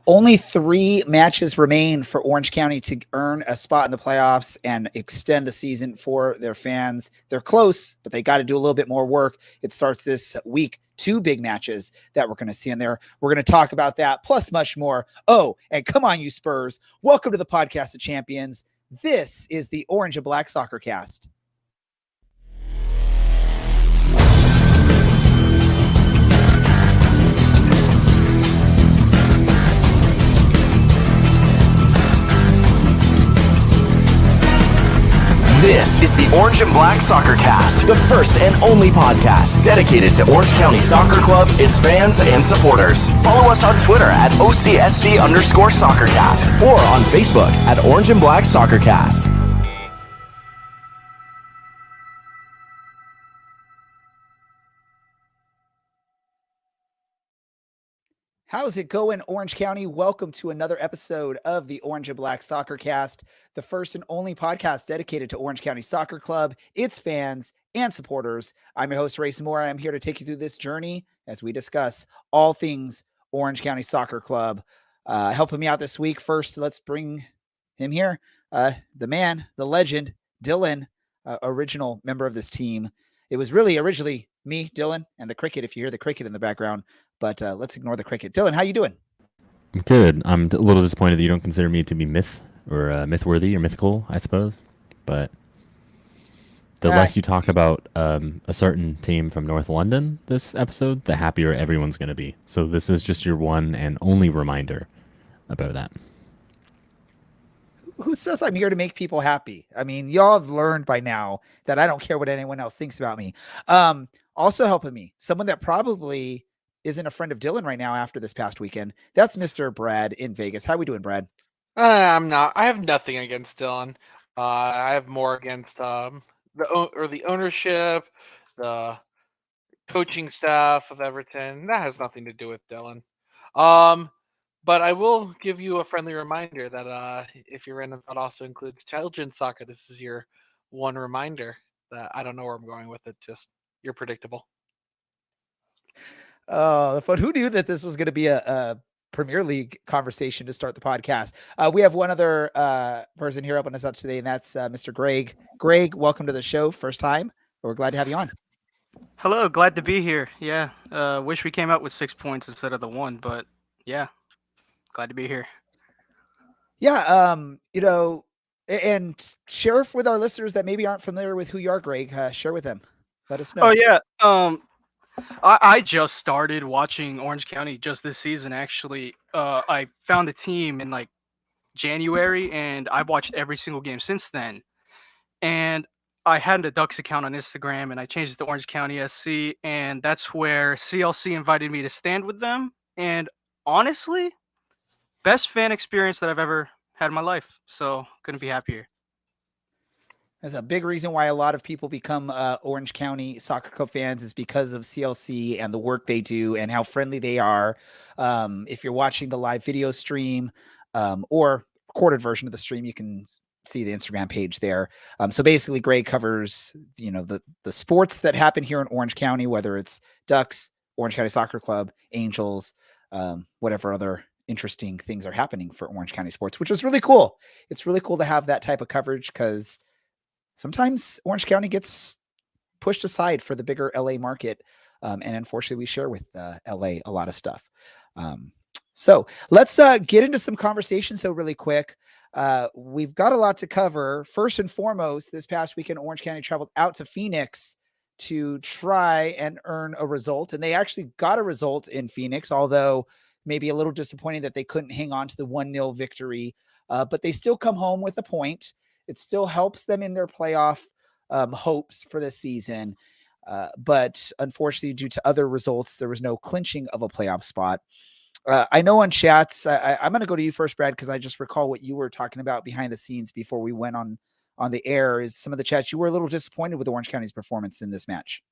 Only 3 matches remain for Orange County to earn a spot in the playoffs and extend the season for their fans. They're close, but they got to do a little bit more work. It starts this week. 2 big matches that we're going to see in there. We're going to talk about that, plus much more. Oh, and come on, you Spurs. Welcome to the Podcast of Champions. This is the Orange and Black Soccer Cast. This is the Orange and Black Soccer Cast, the first and only podcast dedicated to Orange County Soccer Club, its fans, and supporters. Follow us on Twitter at OCSC_SoccerCast or on Facebook at Orange and Black Soccer Cast. How's it going, Orange County? Welcome to another episode of the Orange and Black Soccer Cast, the first and only podcast dedicated to Orange County Soccer Club, its fans, and supporters. I'm your host, Ray Samora. I'm here to take you through this journey as we discuss all things Orange County Soccer Club. Helping me out this week, first, let's bring him here. The man, the legend, Dylan, original member of this team. It was really originally me, Dylan, and the cricket, if you hear the cricket in the background. But let's ignore the cricket. Dylan, how you doing? I'm good. I'm a little disappointed that you don't consider me to be myth or myth-worthy or mythical, I suppose. But the less you talk about a certain team from North London this episode, the happier everyone's going to be. So this is just your one and only reminder about that. Who says I'm here to make people happy? I mean, y'all have learned by now that I don't care what anyone else thinks about me. Also helping me, someone that probably isn't a friend of Dylan right now after this past weekend. That's Mr. Brad in Vegas. How we doing, Brad? I'm not. I have nothing against Dylan. I have more against the ownership, the coaching staff of Everton. That has nothing to do with Dylan. But I will give you a friendly reminder that if your random thought also includes children's soccer, this is your one reminder that I don't know where I'm going with it. Just you're predictable. But who knew that this was going to be a Premier League conversation to start the podcast? We have one other person here helping us out today, and that's Mr. Greg. Greg, welcome to the show. First time. We're glad to have you on. Hello, glad to be here. Yeah, wish we came out with 6 points instead of the 1, but yeah, glad to be here. Yeah, and share with our listeners that maybe aren't familiar with who you are, Greg. Share with them. Let us know. Oh yeah, I just started watching Orange County just this season. Actually, I found the team in like January, and I've watched every single game since then. And I had a Ducks account on Instagram, and I changed it to Orange County SC, and that's where CLC invited me to stand with them. And honestly, best fan experience that I've ever had in my life. So couldn't be happier. That's a big reason why a lot of people become Orange County Soccer Club fans is because of CLC and the work they do and how friendly they are. If you're watching the live video stream or recorded version of the stream, you can see the Instagram page there. So basically, Greg covers the sports that happen here in Orange County, whether it's Ducks, Orange County Soccer Club, Angels, whatever other interesting things are happening for Orange County sports, which is really cool. It's really cool to have that type of coverage because sometimes Orange County gets pushed aside for the bigger LA market. And unfortunately, we share with LA a lot of stuff. So let's get into some conversation. So really quick, we've got a lot to cover. First and foremost, this past weekend, Orange County traveled out to Phoenix to try and earn a result. And they actually got a result in Phoenix, although maybe a little disappointing that they couldn't hang on to the 1-0 victory. But they still come home with a point. It still helps them in their playoff hopes for this season. But unfortunately, due to other results, there was no clinching of a playoff spot. I know on chats, I'm going to go to you first, Brad, because I just recall what you were talking about behind the scenes before we went on the air. Is some of the chats you were a little disappointed with Orange County's performance in this match?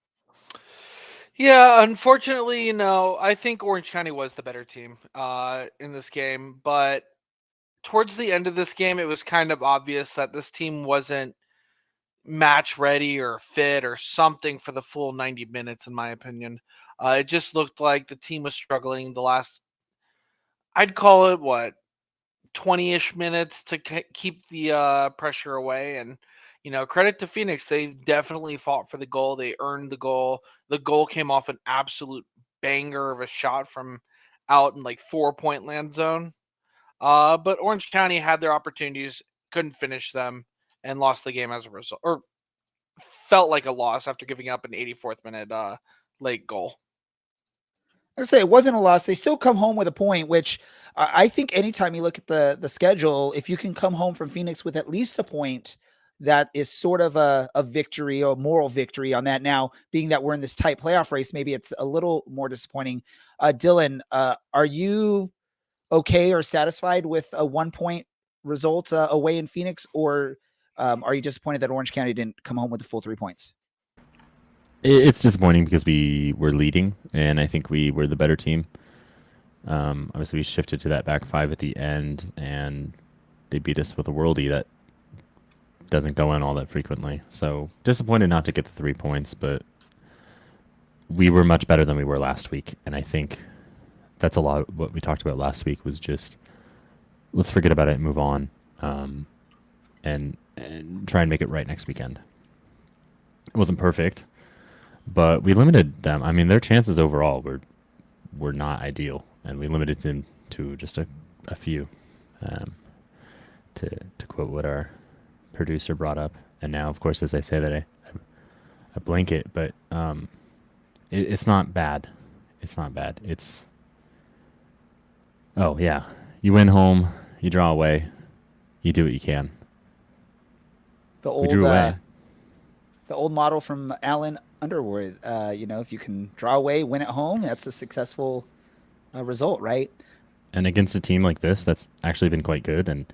Yeah, unfortunately, I think Orange County was the better team in this game, but towards the end of this game, it was kind of obvious that this team wasn't match ready or fit or something for the full 90 minutes, in my opinion. It just looked like the team was struggling the last I'd call it what 20-ish minutes to keep the pressure away. And credit to Phoenix, they definitely fought for the goal. They earned the goal. The goal came off an absolute banger of a shot from out in like 4-point land zone. But Orange County had their opportunities, couldn't finish them, and lost the game as a result, or felt like a loss after giving up an 84th minute late goal. I say it wasn't a loss. They still come home with a point, which I think anytime you look at the schedule, if you can come home from Phoenix with at least a point, that is sort of a victory or a moral victory on that. Now, being that we're in this tight playoff race, maybe it's a little more disappointing. Dylan, are you okay or satisfied with a 1-point result away in Phoenix, or are you disappointed that Orange County didn't come home with the full 3 points? It's disappointing because we were leading, and I think we were the better team. Obviously, we shifted to that back five at the end, and they beat us with a worldie that doesn't go in all that frequently. So disappointed not to get the 3 points, but we were much better than we were last week, and I think that's a lot of what we talked about last week was just let's forget about it and move on, and try and make it right next weekend. It wasn't perfect, but we limited them. I mean, their chances overall were not ideal, and we limited them to just a few. To quote what our producer brought up, and now, of course, as I say that, I blank it, but it's not bad. It's not bad. It's you win home, you draw away, you do what you can. The old model from Alan Underwood. If you can draw away, win at home, that's a successful result, right? And against a team like this, that's actually been quite good. And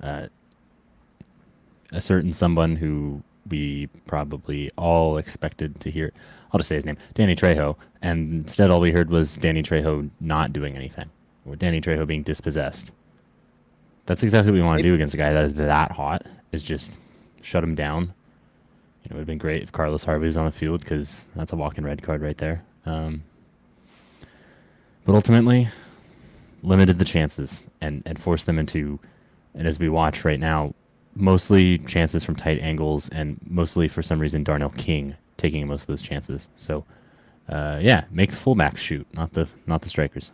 a certain someone who we probably all expected to hear, I'll just say his name, Danny Trejo. And instead, all we heard was Danny Trejo not doing anything, or Danny Trejo being dispossessed. That's exactly what we want to do against a guy that is that hot, is just shut him down. It would have been great if Carlos Harvey was on the field, because that's a walk-in red card right there. But ultimately, limited the chances and forced them into, and as we watch right now, mostly chances from tight angles, and mostly for some reason Darnell King taking most of those chances. So, make the fullbacks shoot, not the strikers.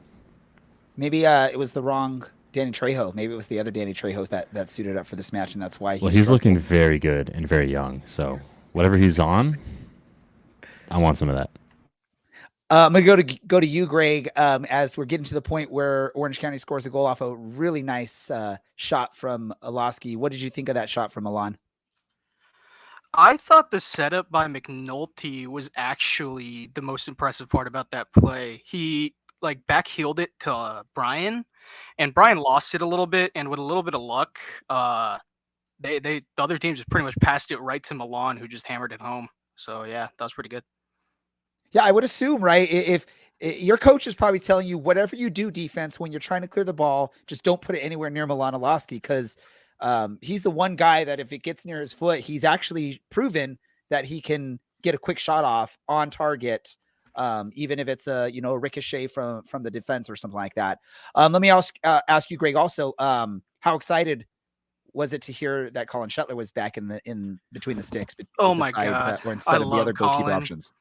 Maybe it was the wrong Danny Trejo. Maybe it was the other Danny Trejo that suited up for this match, and that's why he's looking very good and very young. So whatever he's on, I want some of that. I'm gonna go to you, Greg. As we're getting to the point where Orange County scores a goal off a really nice shot from Alosky. What did you think of that shot from Milan? I thought the setup by McNulty was actually the most impressive part about that play. He backheeled it to Brian, and Brian lost it a little bit. And with a little bit of luck, the other teams just pretty much passed it right to Milan, who just hammered it home. So yeah, that was pretty good. Yeah, I would assume, right? If your coach is probably telling you whatever you do defense when you're trying to clear the ball, just don't put it anywhere near Milan Alosky, because he's the one guy that if it gets near his foot, he's actually proven that he can get a quick shot off on target, even if it's a ricochet from the defense or something like that. Let me ask you, Greg, also, how excited was it to hear that Colin Shuttler was back in between the sticks? Oh my God! Or instead of the other goalkeeper options.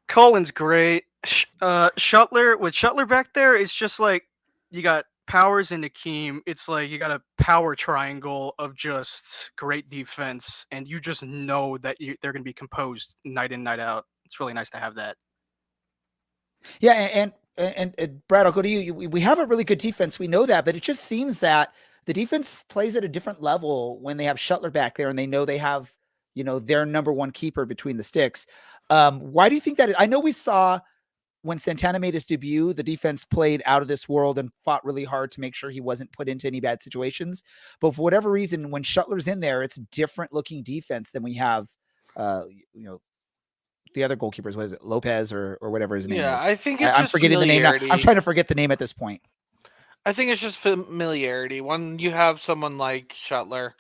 Colin's great. Shuttler back there, it's just like you got Powers and Nakeem. It's like you got a power triangle of just great defense, and you just know that they're going to be composed night in, night out. It's really nice to have that. Yeah, and Brad, I'll go to you. We have a really good defense. We know that, but it just seems that the defense plays at a different level when they have Shuttler back there and they know they have, their number one keeper between the sticks. Why do you think that is? I know we saw when Santana made his debut, the defense played out of this world and fought really hard to make sure he wasn't put into any bad situations. But for whatever reason, when Shuttler's in there, it's different looking defense than we have, the other goalkeepers. What is it? Lopez or whatever his name is. Yeah, I think it's I'm forgetting the name now. I'm trying to forget the name at this point. I think it's just familiarity. When you have someone like Shuttler,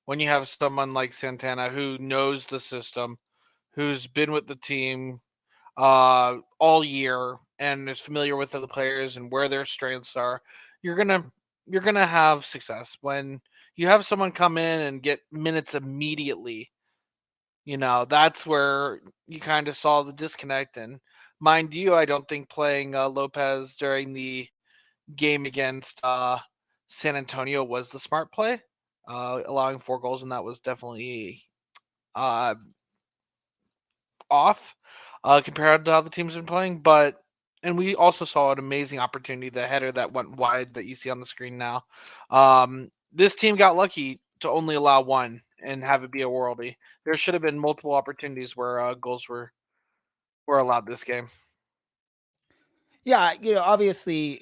when you have someone like Santana who knows the system, who's been with the team all year and is familiar with the players and where their strengths are, you're gonna have success. When you have someone come in and get minutes immediately, that's where you kind of saw the disconnect. And mind you, I don't think playing Lopez during the game against San Antonio was the smart play. Allowing 4 goals, and that was definitely uh, off compared to how the team's been playing. And we also saw an amazing opportunity, the header that went wide that you see on the screen now. This team got lucky to only allow one and have it be a worldie. There should have been multiple opportunities where goals were allowed this game. Yeah, obviously,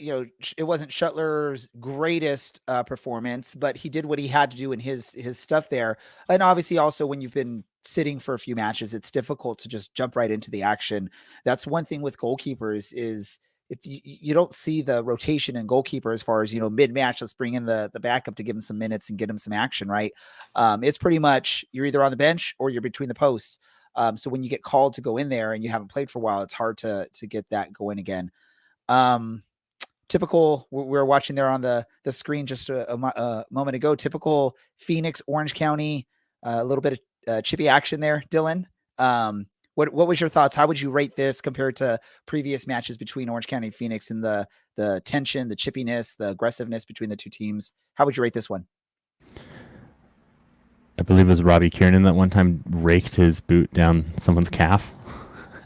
it wasn't Shuttler's greatest performance, but he did what he had to do in his stuff there. And obviously, also when you've been sitting for a few matches, it's difficult to just jump right into the action. That's one thing with goalkeepers is you don't see the rotation in goalkeeper as far as mid match. Let's bring in the backup to give him some minutes and get him some action. Right? It's pretty much you're either on the bench or you're between the posts. So when you get called to go in there and you haven't played for a while, it's hard to get that going again. Typical, we were watching there on the screen just a moment ago, typical Phoenix, Orange County, a little bit of chippy action there, Dylan. What was your thoughts? How would you rate this compared to previous matches between Orange County and Phoenix, and the tension, the chippiness, the aggressiveness between the two teams? How would you rate this one? I believe it was Robbie Kiernan that one time raked his boot down someone's calf.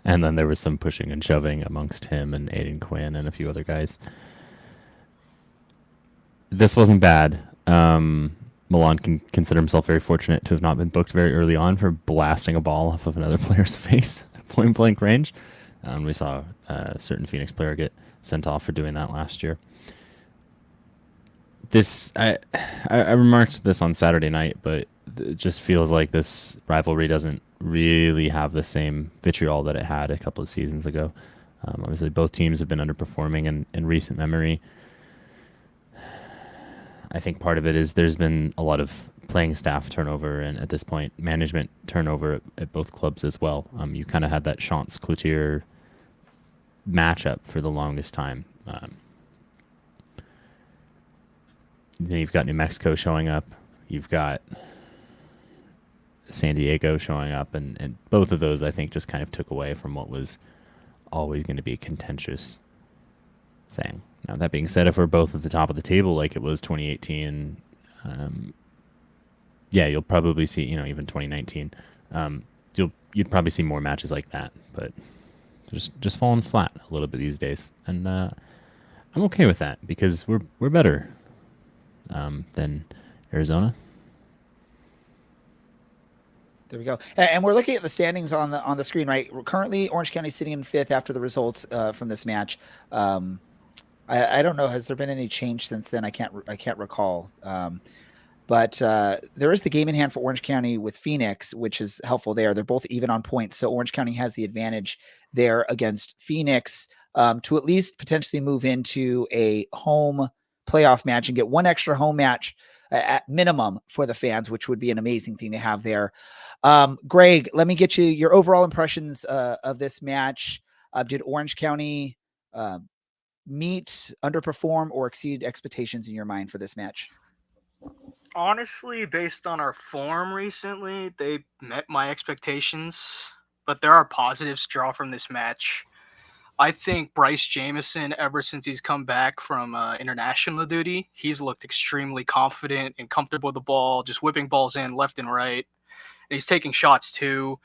And then there was some pushing and shoving amongst him and Aiden Quinn and a few other guys. This wasn't bad. Milan can consider himself very fortunate to have not been booked very early on for blasting a ball off of another player's face at point-blank range. We saw a certain Phoenix player get sent off for doing that last year. I remarked this on Saturday night, but it just feels like this rivalry doesn't really have the same vitriol that it had a couple of seasons ago. Obviously, both teams have been underperforming in recent memory. I think part of it is there's been a lot of playing staff turnover, and at this point, management turnover at both clubs as well. You kind of had that Chance-Cloutier matchup for the longest time. Then you've got New Mexico showing up. You've got San Diego showing up, and both of those I think just kind of took away from what was always going to be a contentious thing. Now that being said, if we're both at the top of the table like it was 2018, you'll probably see even 2019, you'd probably see more matches like that, but just falling flat a little bit these days, and I'm okay with that because we're better than Arizona. There we go. And we're looking at the standings on the screen, right? Currently, Orange County sitting in 5th after the results from this match. I don't know. Has there been any change since then? I can't recall. But there is the game in hand for Orange County with Phoenix, which is helpful there. They're both even on points, so Orange County has the advantage there against Phoenix to at least potentially move into a home playoff match and get one extra home match at minimum for the fans, which would be an amazing thing to have there. Greg, let me get you your overall impressions of this match. Did Orange County meet, underperform, or exceed expectations in your mind for this match? Honestly, based on our form recently, they met my expectations, but there are positives to draw from this match. I think Bryce Jamison, ever since he's come back from international duty, he's looked extremely confident and comfortable with the ball, just whipping balls in left and right. And he's taking shots too.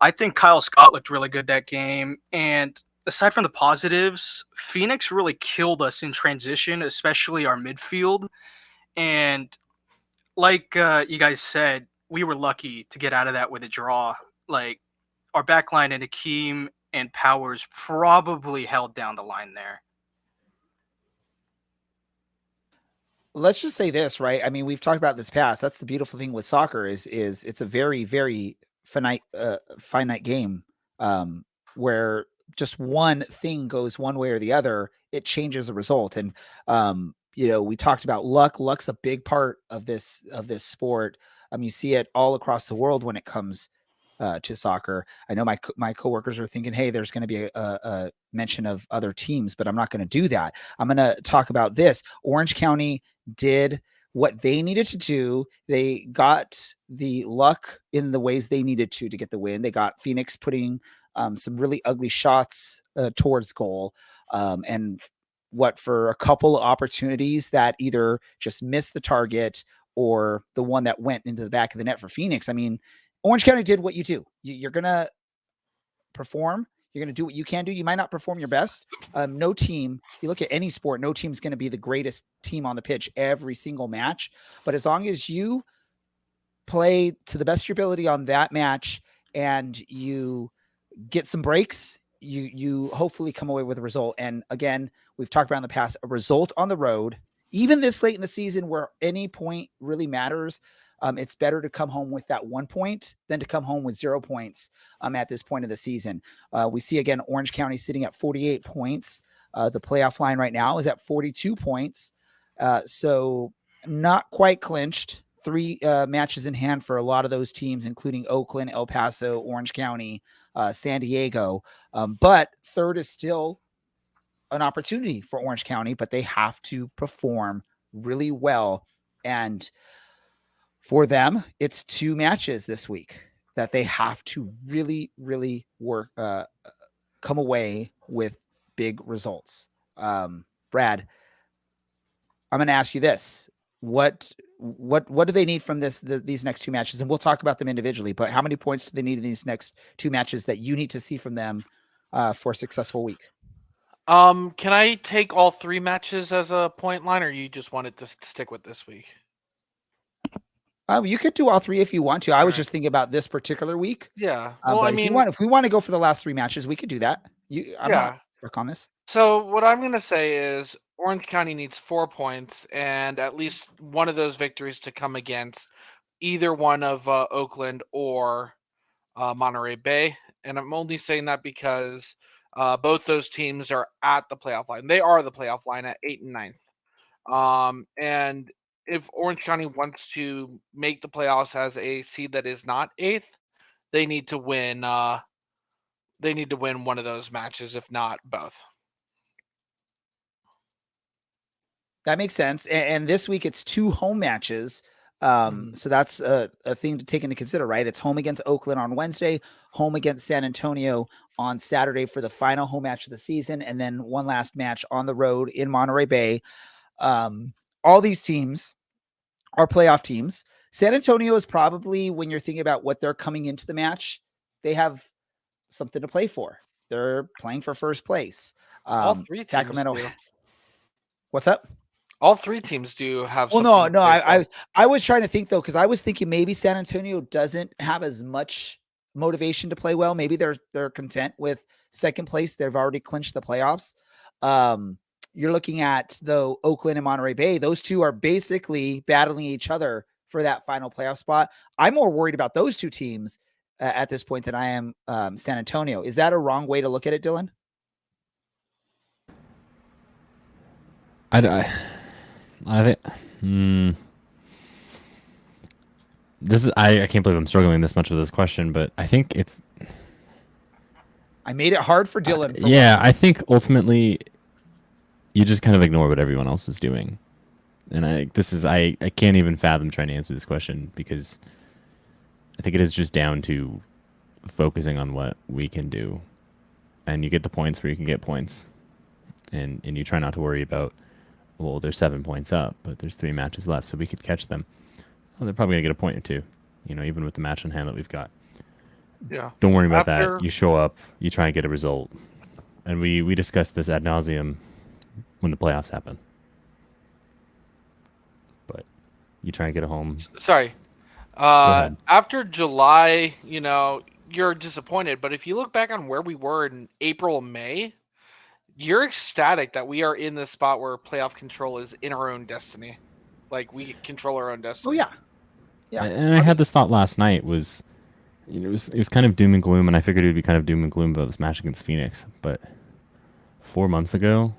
I think Kyle Scott looked really good that game. And aside from the positives, Phoenix really killed us in transition, especially our midfield. And like you guys said, we were lucky to get out of that with a draw. Like, our backline and Akeem and Powers probably held down the line there. Let's just say this, right? I mean, we've talked about this past. That's the beautiful thing with soccer is it's a very, very finite game where just one thing goes one way or the other, it changes the result. And we talked about luck. Luck's a big part of this sport. You see it all across the world when it comes to soccer. I know my coworkers are thinking, hey, there's going to be a mention of other teams, but I'm not going to do that. I'm going to talk about this. Orange County did what they needed to do. They got the luck in the ways they needed to get the win. They got Phoenix putting some really ugly shots towards goal, and for a couple of opportunities that either just missed the target or the one that went into the back of the net for Phoenix. I mean, Orange County did what you do. You're going to perform. You're going to do what you can do. You might not perform your best. No team, you look at any sport, no team's going to be the greatest team on the pitch every single match. But as long as you play to the best of your ability on that match and you get some breaks, you hopefully come away with a result. And again, we've talked about in the past, a result on the road, even this late in the season where any point really matters. It's better to come home with that 1 point than to come home with 0 points at this point of the season. We see, again, Orange County sitting at 48 points. The playoff line right now is at 42 points. So not quite clinched. 3 matches in hand for a lot of those teams, including Oakland, El Paso, Orange County, San Diego. But third is still an opportunity for Orange County, but they have to perform really well. And for them, it's 2 matches this week that they have to really, really work, come away with big results. Brad, I'm going to ask you this. What do they need from these next 2 matches? And we'll talk about them individually, but how many points do they need in these next 2 matches that you need to see from them for a successful week? Can I take all 3 matches as a point line, or you just wanted to stick with this week? You could do all 3 if you want to. I was just thinking about this particular week. Yeah. Well, but if we want to go for the last 3 matches, we could do that. I'm not stuck on this. So what I'm going to say is Orange County needs 4 points and at least one of those victories to come against either one of Oakland or Monterey Bay. And I'm only saying that because both those teams are at the playoff line. They are the playoff line at 8th and 9th. And if Orange County wants to make the playoffs as a seed that is not 8th, they need to win. They need to win one of those matches, if not both. That makes sense. And this week it's 2 home matches. So that's a thing to take into consider, right? It's home against Oakland on Wednesday, home against San Antonio on Saturday for the final home match of the season, and then one last match on the road in Monterey Bay. All these teams are playoff teams. San Antonio is probably, when you're thinking about what they're coming into the match, they have something to play for. They're playing for first place. All 3 teams Sacramento. do. What's up? All 3 teams do have. Well, no. I was trying to think though, because I was thinking maybe San Antonio doesn't have as much motivation to play well. Maybe they're content with second place. They've already clinched the playoffs. You're looking at though Oakland and Monterey Bay. Those 2 are basically battling each other for that final playoff spot. I'm more worried about those 2 teams at this point than I am San Antonio. Is that a wrong way to look at it, Dylan? I think this is I can't believe I'm struggling this much with this question, but I think I made it hard for Dylan. I think ultimately you just kind of ignore what everyone else is doing. And I can't even fathom trying to answer this question because I think it is just down to focusing on what we can do. And you get the points where you can get points. And you try not to worry about, well, they're 7 points up, but there's 3 matches left, so we could catch them. Well, they're probably going to get a point or 2, even with the match in hand that we've got. Yeah. Don't worry about that. You show up, you try and get a result. And we discussed this ad nauseum when the playoffs happen. But you try and get a home. Sorry. After July, you're disappointed. But if you look back on where we were in April and May, you're ecstatic that we are in this spot where playoff control is in our own destiny. Like, we control our own destiny. Oh, yeah. Yeah. And I had this thought last night was, it was kind of doom and gloom, and I figured it would be kind of doom and gloom about this match against Phoenix. But 4 months ago,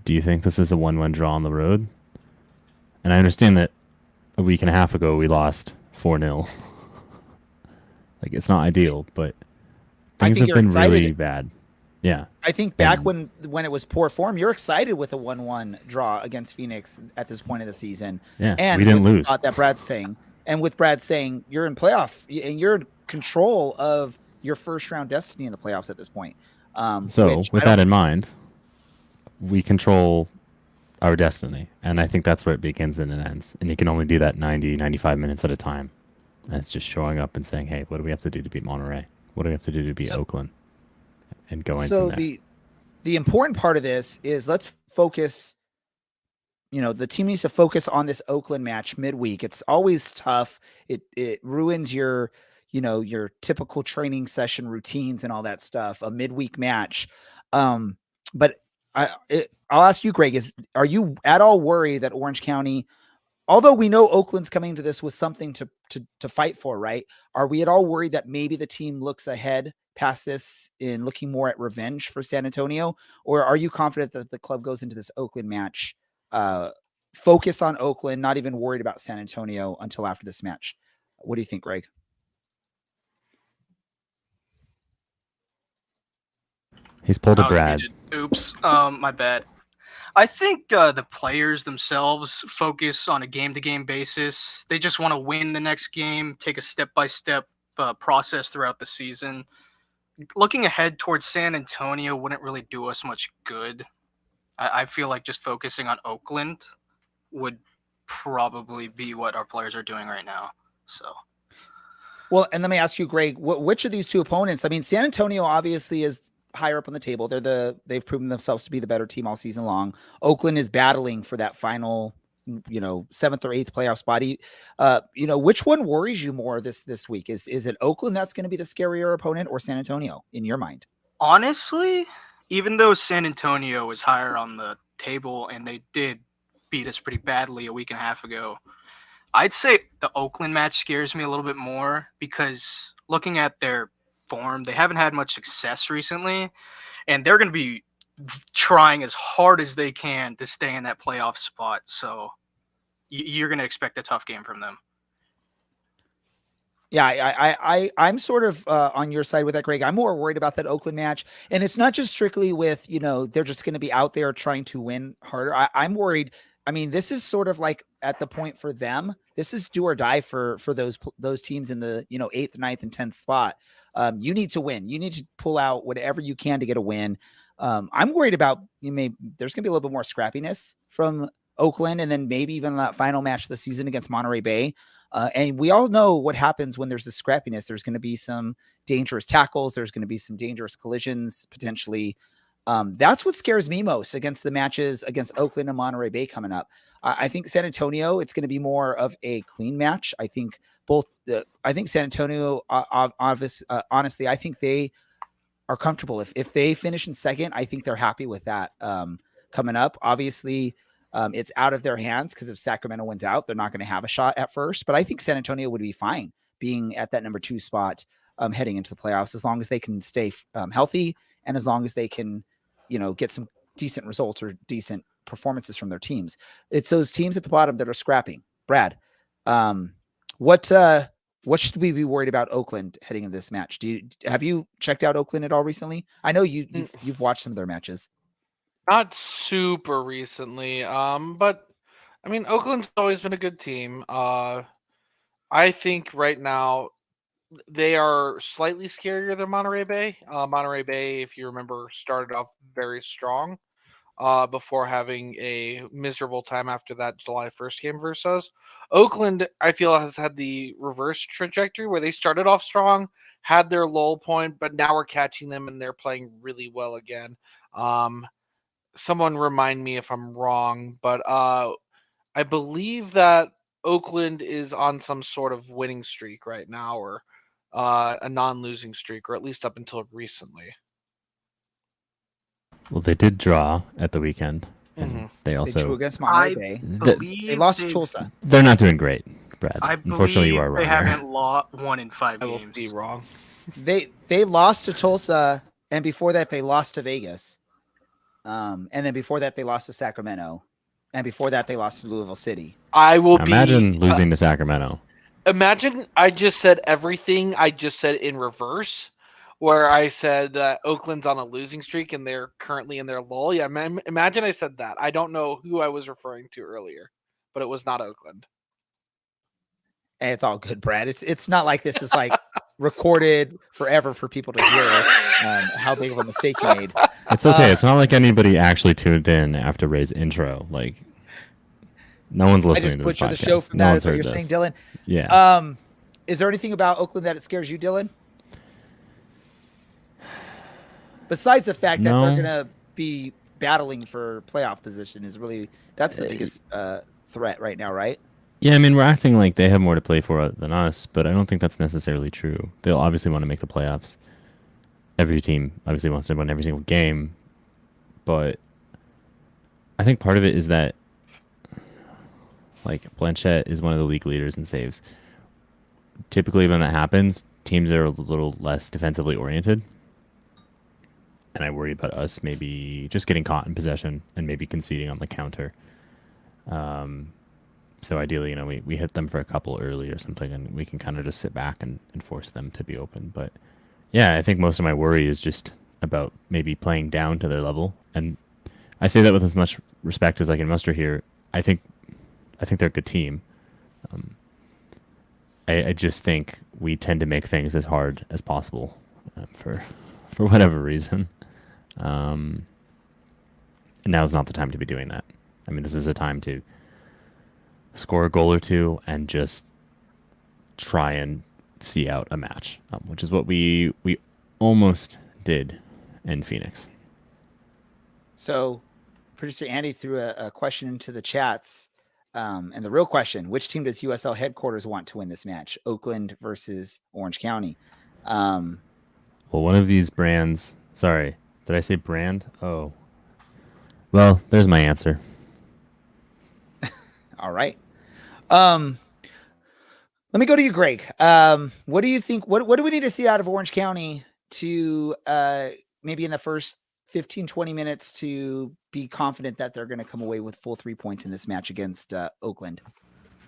do you think this is a 1-1 draw on the road? And I understand that a week and a half ago we lost 4-0. Like, it's not ideal, but I things think have you're been really excited. bad. Yeah. I think back And when it was poor form, you're excited with a 1-1 draw against Phoenix at this point of the season, yeah, we and didn't with the lose. thought that Brad's saying, you're in playoff and you're in control of your first round destiny in the playoffs at this point. So, Which with I don't that in think. mind, we control our destiny. And I think that's where it begins and it ends. And you can only do that 90, 95 minutes at a time. And it's just showing up and saying, hey, what do we have to do to beat Monterey? What do we have to do to beat So, Oakland? And going from so there. the important part of this is let's focus. The team needs to focus on this Oakland match midweek. It's always tough. It ruins your typical training session routines and all that stuff. A midweek match, but I'll ask you, Greg: are you at all worried that Orange County, although we know Oakland's coming to this with something to fight for, right? Are we at all worried that maybe the team looks ahead past this in looking more at revenge for San Antonio, or are you confident that the club goes into this Oakland match focused on Oakland, not even worried about San Antonio until after this match? What do you think, Greg? He's pulled a I was Brad. muted. Oops. My bad. I think the players themselves focus on a game-to-game basis. They just want to win the next game, take a step-by-step process throughout the season. Looking ahead towards San Antonio wouldn't really do us much good. I feel like just focusing on Oakland would probably be what our players are doing right now. So. Well, and let me ask you, Greg, which of these two opponents? I mean, San Antonio obviously is higher up on the table. They've proven themselves to be the better team all season long. Oakland is battling for that final, 7th or 8th playoff spot. Which one worries you more this week? Is it Oakland that's going to be the scarier opponent, or San Antonio in your mind? Honestly, even though San Antonio is higher on the table and they did beat us pretty badly a week and a half ago, I'd say the Oakland match scares me a little bit more because looking at their form, they haven't had much success recently, and they're going to be trying as hard as they can to stay in that playoff spot. So you're going to expect a tough game from them. Yeah, I'm sort of on your side with that, Greg. I'm more worried about that Oakland match, and it's not just strictly with they're just going to be out there trying to win harder. I'm worried. I mean, this is sort of like at the point for them. This is do or die for those teams in the 8th, 9th, and 10th spot. You need to win. You need to pull out whatever you can to get a win. I'm worried about there's going to be a little bit more scrappiness from Oakland, and then maybe even that final match of the season against Monterey Bay. And we all know what happens when there's this scrappiness. There's going to be some dangerous tackles. There's going to be some dangerous collisions potentially. That's what scares me most against the matches against Oakland and Monterey Bay coming up. I think San Antonio, it's going to be more of a clean match. I think San Antonio, honestly, I think they are comfortable. If they finish in second, I think they're happy with that coming up. Obviously, it's out of their hands because if Sacramento wins out, they're not going to have a shot at first. But I think San Antonio would be fine being at that number 2 spot heading into the playoffs, as long as they can stay healthy and as long as they can, get some decent results or decent performances from their teams. It's those teams at the bottom that are scrapping. Brad, what should we be worried about Oakland heading into this match? Have you checked out Oakland at all recently? I know you've watched some of their matches. Not super recently, but I mean, Oakland's always been a good team. I think right now they are slightly scarier than Monterey Bay. Monterey Bay, if you remember, started off very strong before having a miserable time after that July 1st game versus us. Oakland, I feel, has had the reverse trajectory where they started off strong, had their lull point, but now we're catching them and they're playing really well again. Someone remind me if I'm wrong, but I believe that Oakland is on some sort of winning streak right now, or a non-losing streak, or at least up until recently. Well, they did draw at the weekend, and Mhm. they They drew also against Monterey Bay. They lost to Tulsa. they're not doing great, Brad. I Unfortunately, you are believe wrong. they haven't won in 5 I will games. be wrong. They lost to Tulsa, and before that they lost to Vegas. And then before that they lost to Sacramento, and before that they lost to Louisville City. I will Imagine be losing to Sacramento. Imagine I just said everything I just said in reverse, where I said that Oakland's on a losing streak and they're currently in their lull. Yeah, imagine I said that. I don't know who I was referring to earlier, but it was not Oakland. Hey, it's all good, Brad. It's not like this is like recorded forever for people to hear how big of a mistake you made. It's okay. It's not like anybody actually tuned in after Ray's intro. Like, no one's I listening just to this butchered podcast. the show from No that. one's Is what heard you're this. saying, Dylan? Yeah. Is there anything about Oakland that it scares you, Dylan? Besides the fact that they're gonna be battling for playoff position that's the biggest threat right now, right? Yeah, I mean, we're acting like they have more to play for than us, but I don't think that's necessarily true. They'll obviously want to make the playoffs. Every team obviously wants to win every single game, but I think part of it is that, like, Blanchett is one of the league leaders in saves. Typically, when that happens, teams are a little less defensively oriented, and I worry about us maybe just getting caught in possession and maybe conceding on the counter. So ideally, we hit them for a couple early or something, and we can kind of just sit back and force them to be open. But yeah, I think most of my worry is just about maybe playing down to their level. And I say that with as much respect as I can muster here. I think they're a good team. I just think we tend to make things as hard as possible for whatever reason. And now's not the time to be doing that. I mean, this is a time to score a goal or two and just try and see out a match, which is what we almost did in Phoenix. So, producer Andy threw a question into the chats, and the real question: which team does USL headquarters want to win this match? Oakland versus Orange County. Well, one of these brands. Sorry, did I say brand? Oh, well, there's my answer. All right. Let me go to you, Greg. What do you think? What do we need to see out of Orange County to maybe in the first 15, 20 minutes to be confident that they're going to come away with full 3 points in this match against Oakland?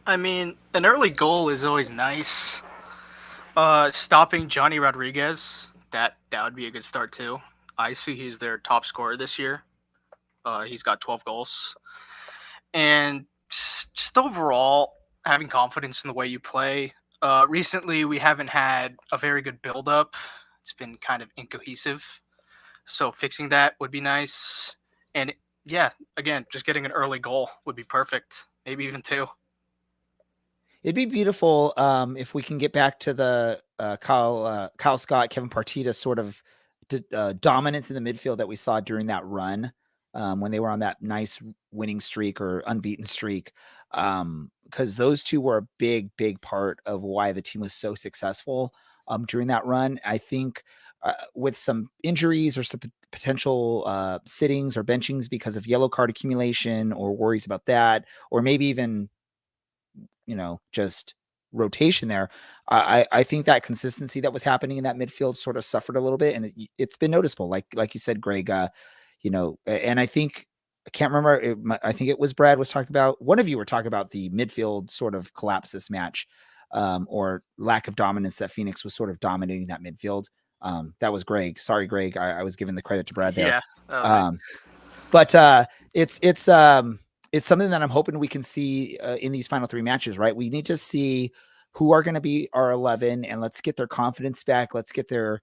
I mean, an early goal is always nice. Stopping Johnny Rodriguez, that would be a good start too. I see he's their top scorer this year. He's got 12 goals. And just overall, having confidence in the way you play. Recently, we haven't had a very good build-up. It's been kind of incohesive. So fixing that would be nice. And yeah, again, just getting an early goal would be perfect. Maybe even 2. It'd be beautiful if we can get back to the Kyle Scott, Kevin Partita sort of dominance in the midfield that we saw during that run when they were on that nice winning streak or unbeaten streak. Because those two were a big, big part of why the team was so successful during that run. I think with some injuries or some potential sittings or benchings because of yellow card accumulation or worries about that, or maybe even, just rotation there. I think that consistency that was happening in that midfield sort of suffered a little bit, and it's been noticeable. Like you said, Greg, and I can't remember. I think it was Brad was talking about, one of you were talking about the midfield sort of collapse this match, or lack of dominance that Phoenix was sort of dominating that midfield. That was Greg. Sorry, Greg. I was giving the credit to Brad there. Yeah. But it's something that I'm hoping we can see in these final 3 matches, right? We need to see who are going to be our 11, and let's get their confidence back. Let's get their,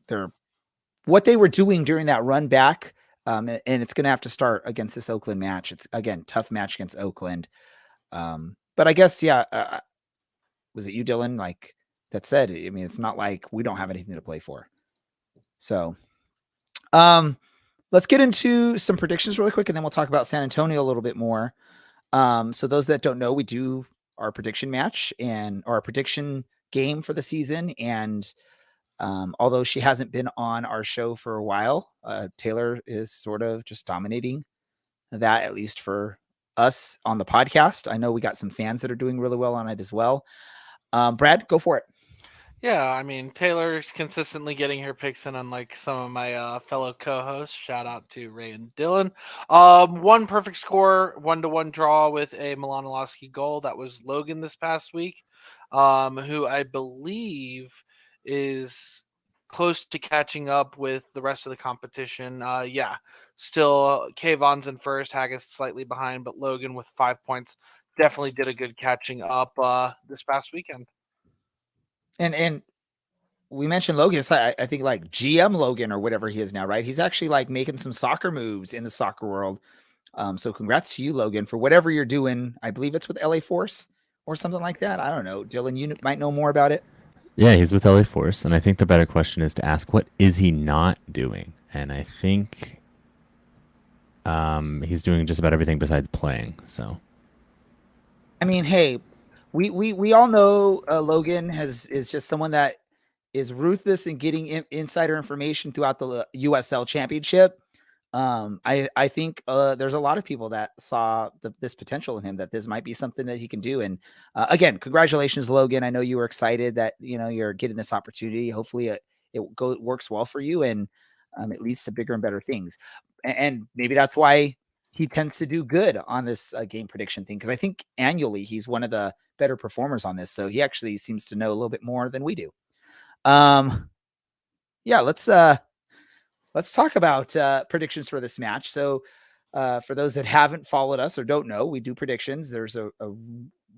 their what they were doing during that run back. And it's going to have to start against this Oakland match. It's, again, tough match against Oakland. But I guess, was it you, Dylan? Like that said, I mean, it's not like we don't have anything to play for. So, let's get into some predictions really quick, and then we'll talk about San Antonio a little bit more. So those that don't know, we do our prediction match or our prediction game for the season. And although she hasn't been on our show for a while, Taylor is sort of just dominating that, at least for us on the podcast. I know we got some fans that are doing really well on it as well. Brad, go for it. Yeah, I mean, Taylor's consistently getting her picks in, unlike some of my fellow co-hosts. Shout out to Ray and Dylan. One perfect score, 1-1 draw with a Milanolowski goal. That was Logan this past week, who I believe is close to catching up with the rest of the competition. Yeah, still Kayvon's in first, Haggis slightly behind, but Logan with 5 points definitely did a good catching up this past weekend. And we mentioned Logan. I think like GM Logan or whatever he is now, right? He's actually like making some soccer moves in the soccer world. So congrats to you, Logan, for whatever you're doing. I believe it's with LA Force or something like that. I don't know. Dylan, you might know more about it. Yeah, he's with LA Force, and I think the better question is to ask, what is he not doing? And I think he's doing just about everything besides playing. So, I mean, hey, we all know Logan is just someone that is ruthless in getting insider information throughout the USL Championship. I think there's a lot of people that saw this potential in him, that this might be something that he can do. And again, congratulations, Logan. I know you were excited that you're getting this opportunity. Hopefully, it works well for you, and it leads to bigger and better things. And maybe that's why he tends to do good on this game prediction thing, because I think annually he's one of the better performers on this. So he actually seems to know a little bit more than we do. Yeah, let's talk about predictions for this match. So for those that haven't followed us or don't know, we do predictions. There's a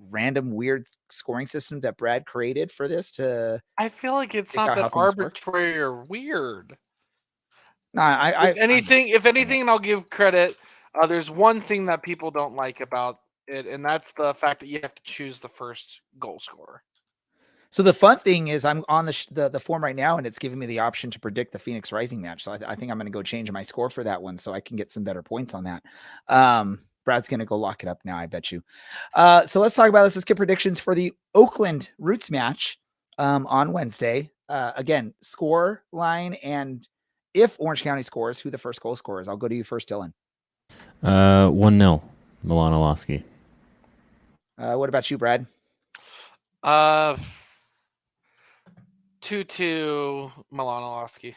random weird scoring system that Brad created for this to I feel like it's pick not out how that things work. arbitrary or weird. No, If anything, and I'll give credit. There's one thing that people don't like about it, and that's the fact that you have to choose the first goal scorer. So the fun thing is I'm on the form right now, and it's giving me the option to predict the Phoenix Rising match. So I think I'm going to go change my score for that one so I can get some better points on that. Brad's going to go lock it up now, I bet you. So let's talk about this. Let's get predictions for the Oakland Roots match on Wednesday. Again, score line, and if Orange County scores, who the first goal scorer is. I'll go to you first, Dylan. 1-0, Milanolowski. What about you, Brad? 2-2 Milanolowski.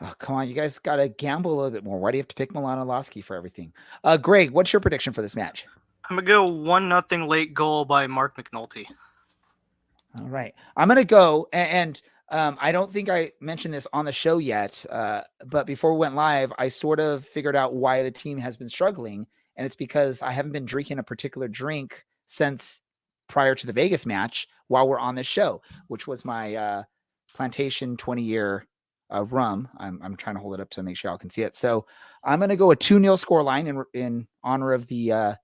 Oh, come on. You guys got to gamble a little bit more. Why do you have to pick Milanolowski for everything? Greg, what's your prediction for this match? I'm going to go 1-0 late goal by Mark McNulty. All right. I'm going to go, and I don't think I mentioned this on the show yet, but before we went live, I sort of figured out why the team has been struggling, and it's because I haven't been drinking a particular drink since prior to the Vegas match while we're on this show, which was my Plantation 20-year rum. I'm trying to hold it up to make sure y'all can see it. So I'm going to go a 2-0 score line in honor of the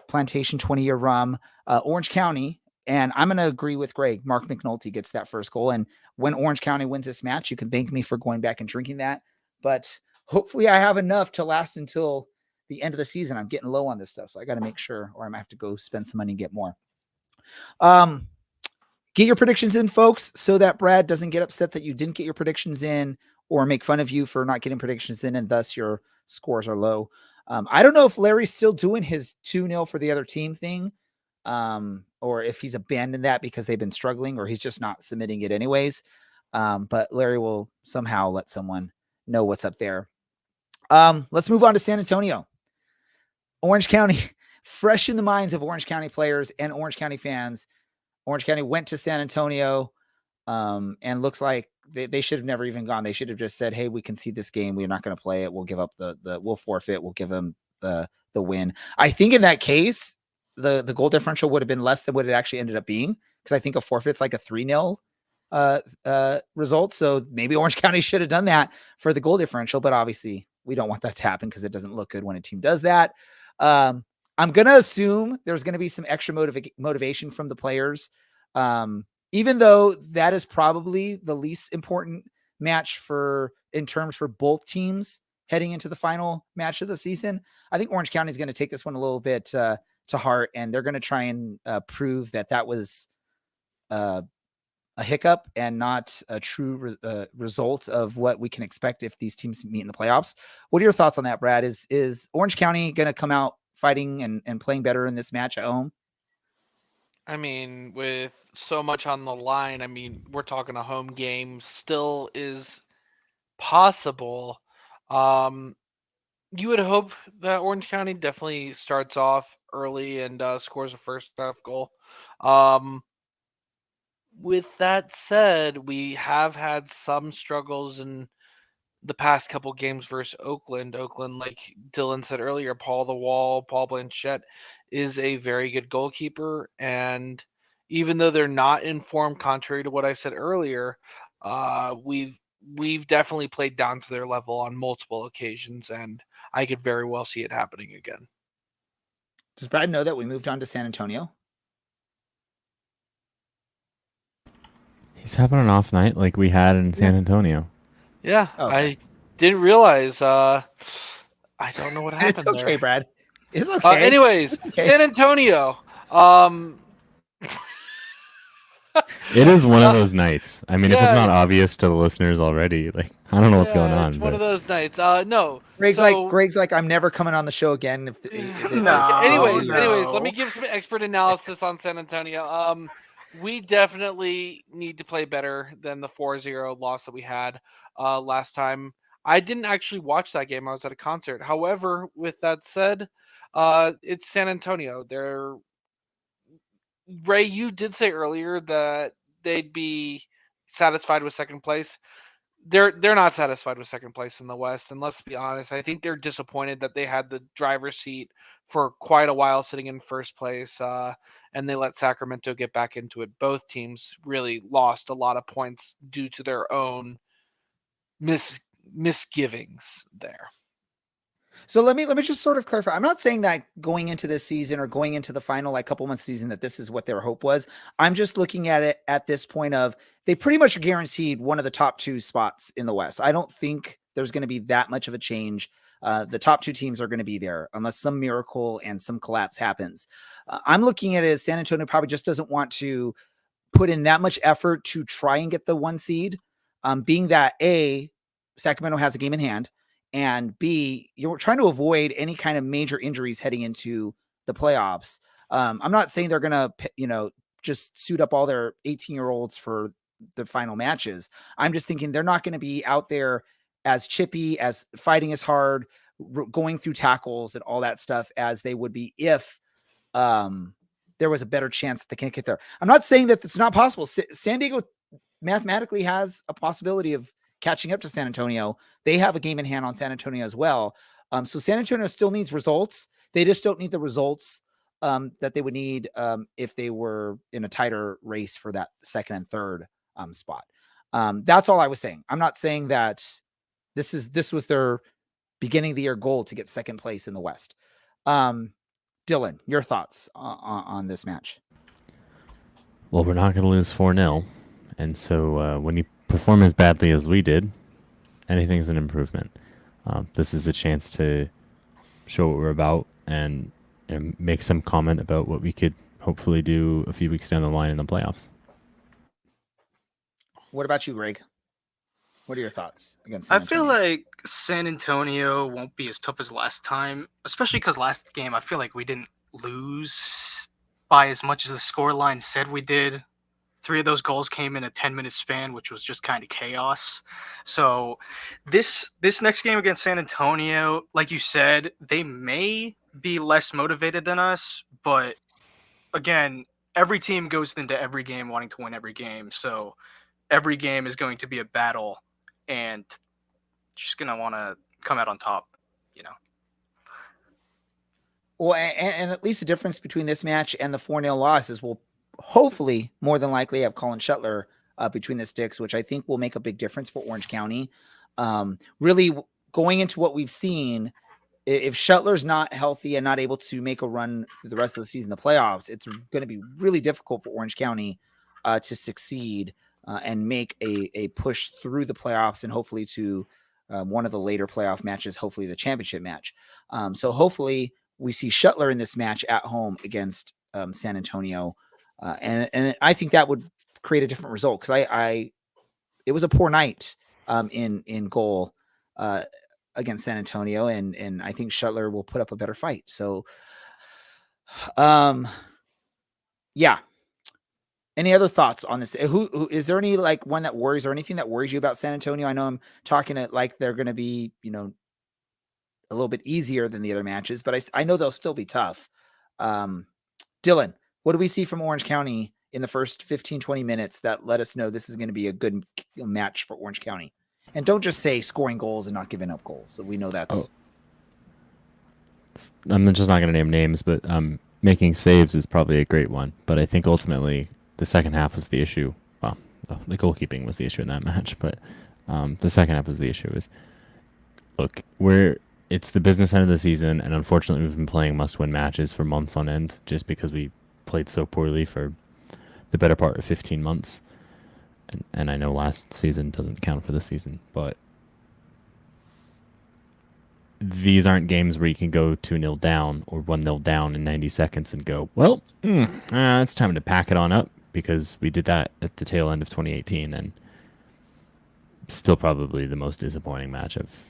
Plantation 20-year rum, Orange County. And I'm going to agree with Greg. Mark McNulty gets that first goal. And when Orange County wins this match, you can thank me for going back and drinking that. But hopefully I have enough to last until the end of the season. I'm getting low on this stuff, so I got to make sure, or I might have to go spend some money and get more. Get your predictions in, folks, so that Brad doesn't get upset that you didn't get your predictions in or make fun of you for not getting predictions in, and thus your scores are low. I don't know if Larry's still doing his 2-0 for the other team thing, or if he's abandoned that because they've been struggling, or he's just not submitting it anyways. But Larry will somehow let someone know what's up there. Let's move on to San Antonio. Orange County, fresh in the minds of Orange County players and Orange County fans. Orange County went to San Antonio, and looks like they should have never even gone. They should have just said, hey, we can see this game. We're not going to play it. We'll give up we'll forfeit. We'll give them the win. I think in that case, the goal differential would have been less than what it actually ended up being, because I think a forfeit's like a 3-0 result. So maybe Orange County should have done that for the goal differential, but obviously we don't want that to happen because it doesn't look good when a team does that. I'm going to assume there's going to be some extra motivation from the players. Even though that is probably the least important match in terms for both teams heading into the final match of the season, I think Orange County is going to take this one a little bit to heart, and they're going to try and prove that was a hiccup and not a true result of what we can expect if these teams meet in the playoffs. What are your thoughts on that, Brad? Is Orange County going to come out fighting and playing better in this match at home? I mean, with so much on the line, I mean, we're talking a home game still is possible. Um, you would hope that Orange County definitely starts off early and scores a first half goal. Um, with that said, we have had some struggles in the past couple games versus Oakland. Oakland, like Dylan said earlier, Paul Blanchette is a very good goalkeeper. And even though they're not in form, contrary to what I said earlier, we've definitely played down to their level on multiple occasions, and I could very well see it happening again. Does Brad know that we moved on to San Antonio? He's having an off night like we had in San Antonio. Yeah, Okay. I didn't realize. I don't know what It's happened okay, there. Brad. It's okay. Anyways, It's okay. San Antonio. Um, It is one of those nights. I mean, if it's yeah. not obvious to the listeners already, like I don't know what's going on. It's one of But those nights. No. Greg's so, like, I'm never coming on the show again. No, anyways, no. let me give some expert analysis on San Antonio. We definitely need to play better than the 4-0 loss that we had last time. I didn't actually watch that game. I was at a concert. However, with that said, it's San Antonio. Ray, you did say earlier that they'd be satisfied with second place. They're not satisfied with second place in the West, and let's be honest, I think they're disappointed that they had the driver's seat for quite a while sitting in first place, and they let Sacramento get back into it. Both teams really lost a lot of points due to their own misgivings there. So let me just sort of clarify. I'm not saying that going into this season or going into the final like couple months season that this is what their hope was. I'm just looking at it at this point of they pretty much are guaranteed one of the top two spots in the West. I don't think there's going to be that much of a change. The top two teams are going to be there unless some miracle and some collapse happens. I'm looking at it as San Antonio probably just doesn't want to put in that much effort to try and get the one seed, being that A, Sacramento has a game in hand, and B, you're trying to avoid any kind of major injuries heading into the playoffs. I'm not saying they're going to, just suit up all their 18-year-olds for the final matches. I'm just thinking they're not going to be out there as chippy, as fighting as hard, going through tackles and all that stuff as they would be if there was a better chance that they can't get there. I'm not saying that it's not possible. San Diego mathematically has a possibility of catching up to San Antonio. They have a game in hand on San Antonio as well. So San Antonio still needs results. They just don't need the results that they would need if they were in a tighter race for that second and third spot. That's all I was saying. I'm not saying that this was their beginning of the year goal to get second place in the West. Dylan, your thoughts on this match? well, we're not going to lose 4-0, and so when you perform as badly as we did, anything's an improvement. This is a chance to show what we're about and make some comment about what we could hopefully do a few weeks down the line in the playoffs. What about you, Greg? What are your thoughts against I San feel Antonio? like San Antonio won't be as tough as last time, especially because last game I feel like we didn't lose by as much as the scoreline said we did. 3 of those goals came in a 10-minute span, which was just kind of chaos. So this next game against San Antonio, like you said, they may be less motivated than us, but again, every team goes into every game wanting to win every game. So every game is going to be a battle, and just going to want to come out on top, Well, and at least the difference between this match and the 4-0 loss is we'll hopefully more than likely have Colin Shuttler between the sticks, which I think will make a big difference for Orange County. Really going into what we've seen, if Shuttler's not healthy and not able to make a run through the rest of the season, the playoffs, it's going to be really difficult for Orange County to succeed and make a push through the playoffs and hopefully to one of the later playoff matches, hopefully the championship match. So hopefully we see Shuttler in this match at home against San Antonio. And I think that would create a different result because it was a poor night in goal against San Antonio, and I think Shuttler will put up a better fight. So, yeah, Any other thoughts on this? Who is there any like one that worries or anything that worries you about San Antonio? I know I'm talking it like they're going to be, a little bit easier than the other matches, but I know they'll still be tough. Dylan, what do we see from Orange County in the first 15, 20 minutes that let us know this is going to be a good match for Orange County? And don't just say scoring goals and not giving up goals. So we know that's. I'm just not going to name names, but making saves is probably a great one. But I think ultimately the second half was the issue. Well, the goalkeeping was the issue in that match, but the second half was the issue. Look, it's the business end of the season, and unfortunately we've been playing must-win matches for months on end just because we played so poorly for the better part of 15 months. And I know last season doesn't count for this season, but these aren't games where you can go 2-0 down or 1-0 down in 90 seconds and go, well, it's time to pack it on up, because we did that at the tail end of 2018, and still probably the most disappointing match I've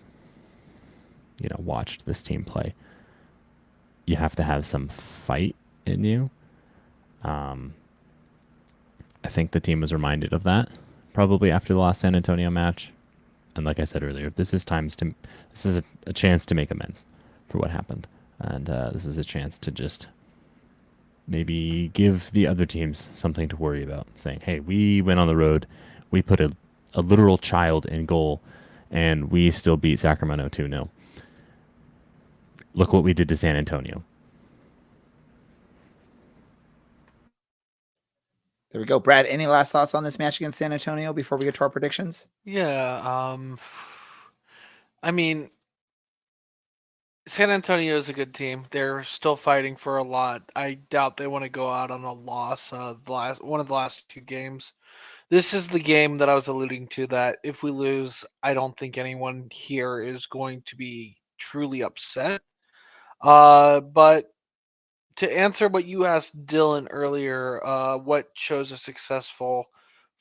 watched this team play. You have to have some fight in you. I think the team was reminded of that probably after the last San Antonio match. And like I said earlier, this is a chance to make amends for what happened. And this is a chance to just maybe give the other teams something to worry about, saying, hey, we went on the road, we put a literal child in goal, and we still beat Sacramento 2-0. Look what we did to San Antonio. There we go. Brad, any last thoughts on this match against San Antonio before we get to our predictions? Yeah. I mean, San Antonio is a good team. They're still fighting for a lot. I doubt they want to go out on a loss. One of the last two games. This is the game that I was alluding to, that if we lose, I don't think anyone here is going to be truly upset. But to answer what you asked Dylan earlier, what shows a successful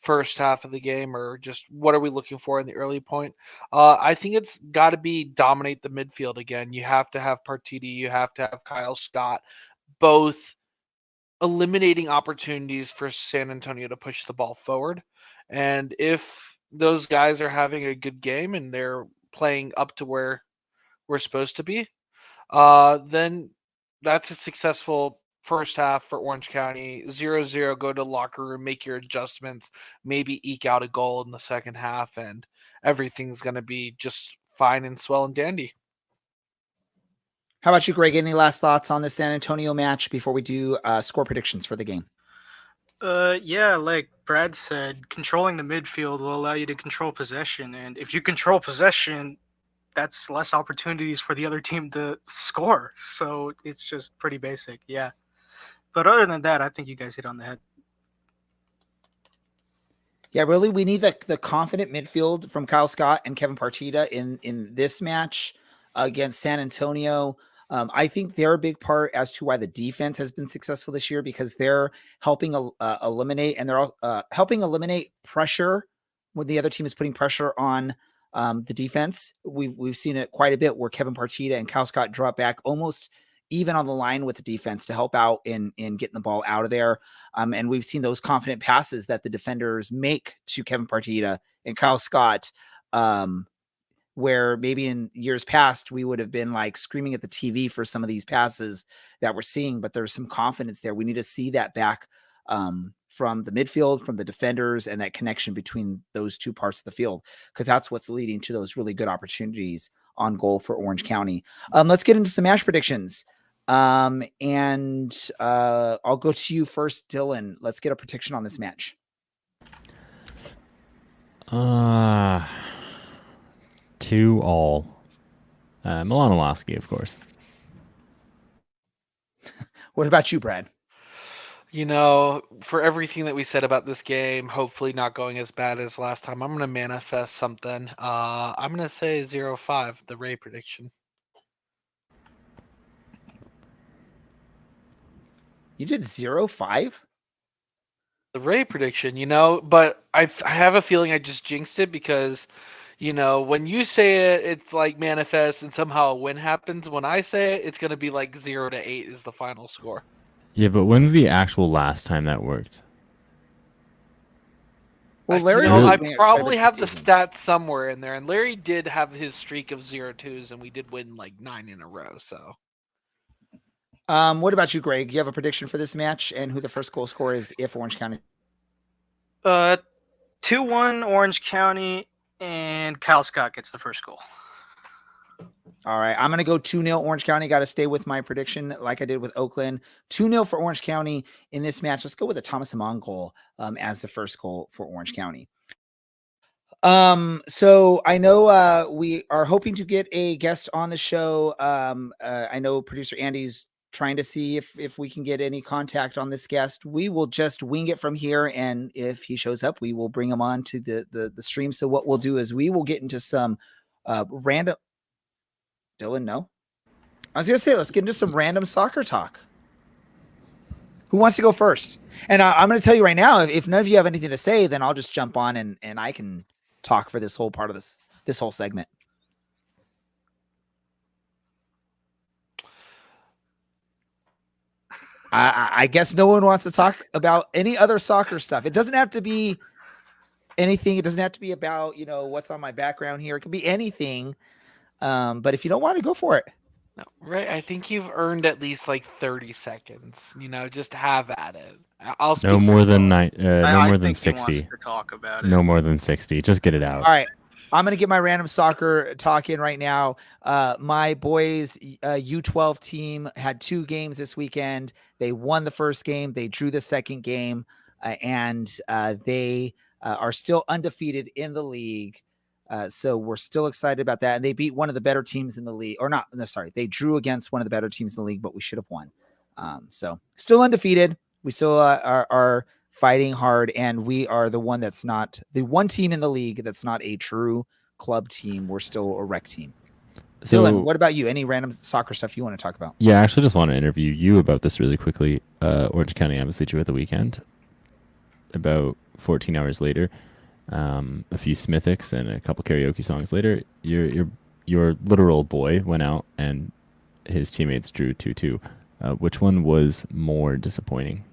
first half of the game, or just what are we looking for in the early point? I think it's got to be dominate the midfield again. You have to have Partiti, you have to have Kyle Scott, both eliminating opportunities for San Antonio to push the ball forward. And if those guys are having a good game and they're playing up to where we're supposed to be, then that's a successful first half for Orange County. 0-0, go to the locker room, make your adjustments, maybe eke out a goal in the second half, and everything's going to be just fine and swell and dandy. How about you, Greg? Any last thoughts on the San Antonio match before we do score predictions for the game? Yeah, like Brad said, controlling the midfield will allow you to control possession, and if you control possession, that's less opportunities for the other team to score. So it's just pretty basic, yeah. But other than that, I think you guys hit on the head. Yeah, really, we need the confident midfield from Kyle Scott and Kevin Partita in this match against San Antonio. I think they're a big part as to why the defense has been successful this year, because they're helping eliminate, and they're helping eliminate pressure when the other team is putting pressure on the defense. We've seen it quite a bit where Kevin Partita and Kyle Scott drop back almost even on the line with the defense to help out in getting the ball out of there. And we've seen those confident passes that the defenders make to Kevin Partita and Kyle Scott, where maybe in years past we would have been like screaming at the TV for some of these passes that we're seeing, but there's some confidence there. We need to see that back from the midfield, from the defenders, and that connection between those two parts of the field, because that's what's leading to those really good opportunities on goal for Orange County. Let's get into some match predictions. And I'll go to you first, Dylan. Let's get a prediction on this match. 2-2. Milan-Lasky, of course. What about you, Brad? For everything that we said about this game, hopefully not going as bad as last time, I'm going to manifest something. I'm going to say 0-5, the Ray prediction. You did 0-5? The Ray prediction, but I have a feeling I just jinxed it because, when you say it, it's like manifest and somehow a win happens. When I say it, it's going to be like 0-8 is the final score. Yeah, but when's the actual last time that worked? Well, Larry, Really? I quite a probably bit have the this season. stats somewhere in there, and Larry did have his streak of 0-2s, and we did win like 9 in a row. So What about you, Greg? You have a prediction for this match and who the first goal scorer is if Orange County? 2-1 Orange County, and Cal Scott gets the first goal. All right, I'm going to go 2-0 Orange County. Got to stay with my prediction like I did with Oakland. 2-0 for Orange County in this match. Let's go with a Thomas Amon goal as the first goal for Orange County. So I know we are hoping to get a guest on the show. I know producer Andy's trying to see if we can get any contact on this guest. We will just wing it from here, and if he shows up, we will bring him on to the stream. So what we'll do is we will get into some random. Dylan, no. I was gonna say let's get into some random soccer talk. Who wants to go first? And I'm going to tell you right now, if none of you have anything to say, then I'll just jump on and I can talk for this whole part of this whole segment. I guess no one wants to talk about any other soccer stuff. It doesn't have to be anything. It doesn't have to be about, what's on my background here. It could be anything. But if you don't want to, go for it. no, right, I think you've earned at least like 30 seconds. Just have at it. I'll speak No more for than both. no more than think he wants 60. to talk about it. No more than 60. Just get it out. All right. I'm going to get my random soccer talk in right now. My boys' U12 team had 2 games this weekend. They won the first game. They drew the second game. And they are still undefeated in the league. So we're still excited about that. And they beat one of the better teams in the league. Or not, no, sorry. They drew against one of the better teams in the league, but we should have won. So still undefeated. We still are fighting hard, and we are the one that's not the one team in the league that's not a true club team. We're still a rec team. So, Dylan, what about you? Any random soccer stuff you want to talk about? yeah, I actually just want to interview you about this really quickly. Orange County obviously drew at the weekend. About 14 hours later, a few Smithics and a couple karaoke songs later, your literal boy went out and his teammates drew 2-2. Which one was more disappointing?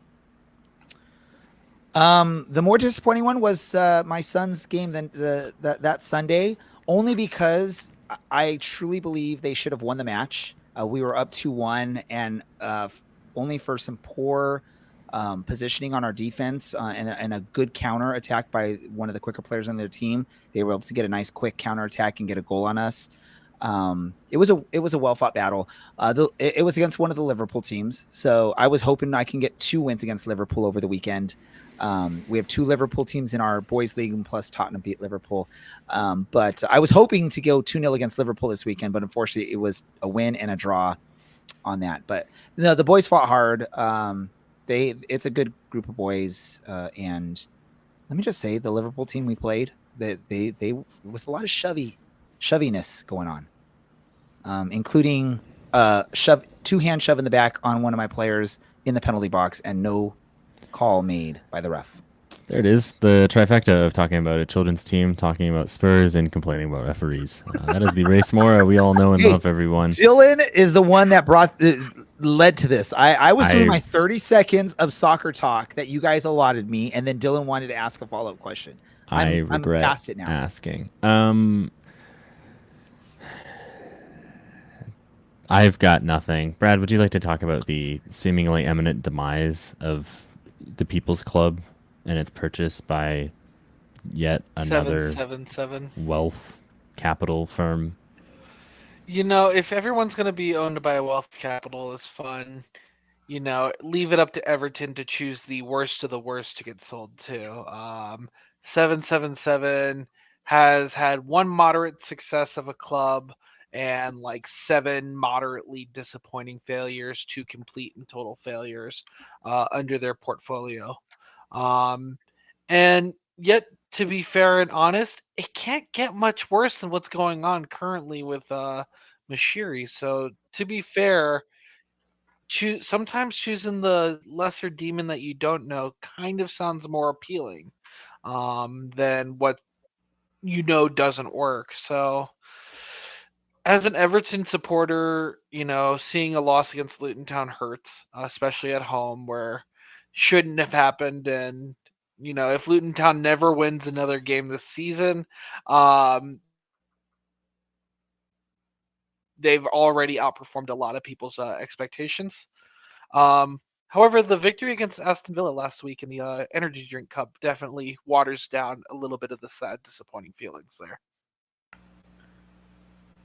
The more disappointing one was my son's game than that Sunday, only because I truly believe they should have won the match. We were up 2-1, and only for some poor positioning on our defense and a good counter attack by one of the quicker players on their team, they were able to get a nice quick counter attack and get a goal on us. It was a well fought battle. It was against one of the Liverpool teams, so I was hoping I can get 2 wins against Liverpool over the weekend. We have 2 Liverpool teams in our boys league, and plus Tottenham beat Liverpool. But I was hoping to go 2-0 against Liverpool this weekend, but unfortunately it was a win and a draw on that. But no, the boys fought hard. It's a good group of boys. And let me just say, the Liverpool team we played, there was a lot of shoviness going on, including 2-hand shove in the back on one of my players in the penalty box, and no call made by the ref. There it is, the trifecta of talking about a children's team, talking about Spurs, and complaining about referees. That is the Race Mora we all know and love, everyone. Dylan is the one that led to this. I was doing my 30 seconds of soccer talk that you guys allotted me, and then Dylan wanted to ask a follow-up question. I'm regret past it now. asking. I've got nothing. Brad, would you like to talk about the seemingly imminent demise of the People's Club and its purchase by yet another 777 wealth capital firm? If everyone's going to be owned by a wealth capital, it's fun. Leave it up to Everton to choose the worst of the worst to get sold to. 777 has had 1 moderate success of a club and like 7 moderately disappointing failures, 2 complete and total failures under their portfolio. And yet, to be fair and honest, it can't get much worse than what's going on currently with Mashiri. So to be fair, sometimes choosing the lesser demon that you don't know kind of sounds more appealing than what doesn't work. So as an Everton supporter, seeing a loss against Luton Town hurts, especially at home, where shouldn't have happened, and If Luton Town never wins another game this season, they've already outperformed a lot of people's expectations. However, the victory against Aston Villa last week in the Energy Drink Cup definitely waters down a little bit of the sad, disappointing feelings there.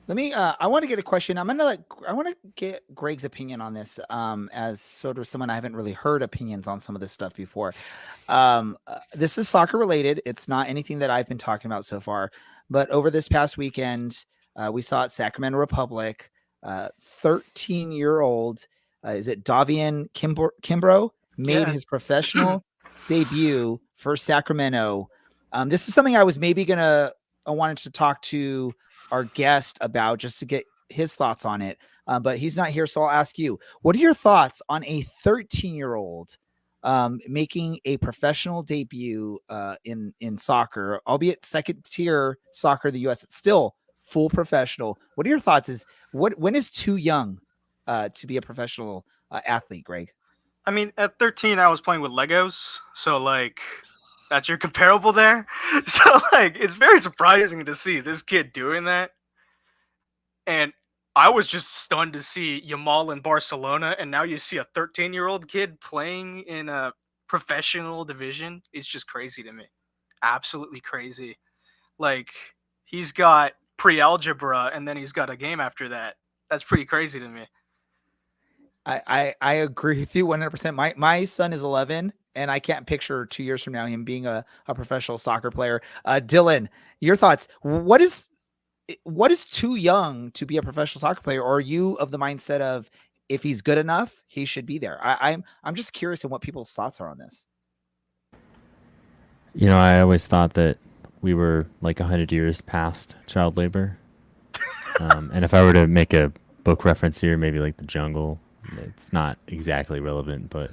Let me. I want to get a question. I want to get Greg's opinion on this. As sort of someone I haven't really heard opinions on some of this stuff before. This is soccer related. It's not anything that I've been talking about so far. But over this past weekend, we saw at Sacramento Republic, 13-year-old. Is it Davian Kimbrough made his professional debut for Sacramento. This is something I was maybe I wanted to talk to our guest about just to get his thoughts on it. But he's not here. So I'll ask you, what are your thoughts on a 13-year-old making a professional debut in soccer, albeit second tier soccer in the US? It's still full professional. What are your thoughts? When is too young to be a professional athlete, Greg? I mean, at 13, I was playing with Legos. So like, that's your comparable there. So like, it's very surprising to see this kid doing that. And I was just stunned to see Yamal in Barcelona, and now you see a 13-year-old kid playing in a professional division. It's just crazy to me. Absolutely crazy. Like, he's got pre-algebra, and then he's got a game after that. That's pretty crazy to me. I agree with you 100%. My son is 11, and I can't picture 2 years from now him being a professional soccer player. Dylan, your thoughts? What is too young to be a professional soccer player? Or are you of the mindset of if he's good enough, he should be there? I'm just curious in what people's thoughts are on this. I always thought that we were like 100 years past child labor. And if I were to make a book reference here, maybe like The Jungle, it's not exactly relevant, but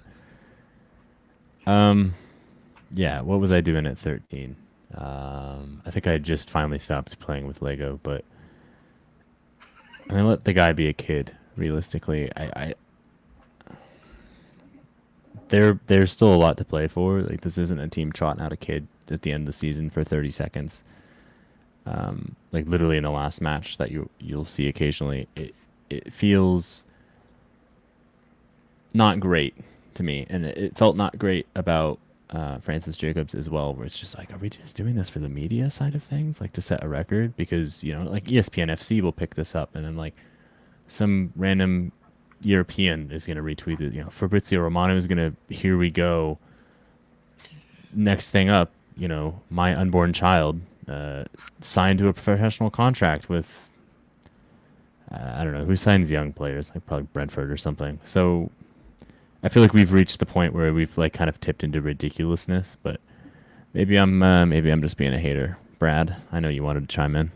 yeah, what was I doing at 13? I think I just finally stopped playing with Lego, but I mean, let the guy be a kid. Realistically, there's still a lot to play for. Like, this isn't a team trotting out a kid at the end of the season for 30 seconds. Like literally in the last match that you'll see occasionally, it feels not great to me, and it felt not great about Francis Jacobs as well, where it's just like, are we just doing this for the media side of things, like to set a record? Because like ESPN FC will pick this up, and then like some random European is going to retweet it. Fabrizio Romano is going to, here we go, next thing up, my unborn child signed to a professional contract with I don't know who signs young players, like probably Brentford or something. So I feel like we've reached the point where we've like kind of tipped into ridiculousness, but maybe I'm just being a hater. Brad, I know you wanted to chime in.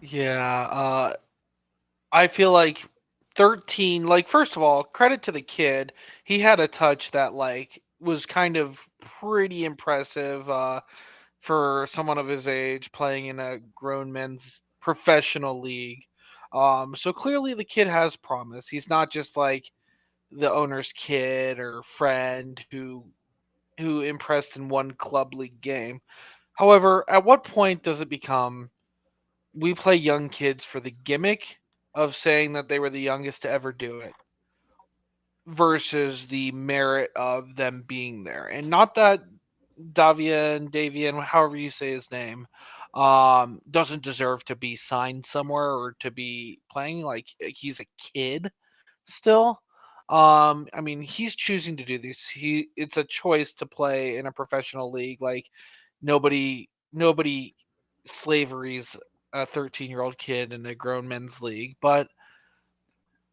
Yeah, I feel like 13, like, first of all, credit to the kid. He had a touch that like was kind of pretty impressive for someone of his age playing in a grown men's professional league. So clearly the kid has promise. He's not just like the owner's kid or friend who impressed in one club league game. However, at what point does it become we play young kids for the gimmick of saying that they were the youngest to ever do it versus the merit of them being there? And not that Davian, however you say his name, doesn't deserve to be signed somewhere or to be playing. Like, he's a kid still. I mean, he's choosing to do this. It's a choice to play in a professional league. Like, nobody slavery's a 13-year-old kid in a grown men's league. But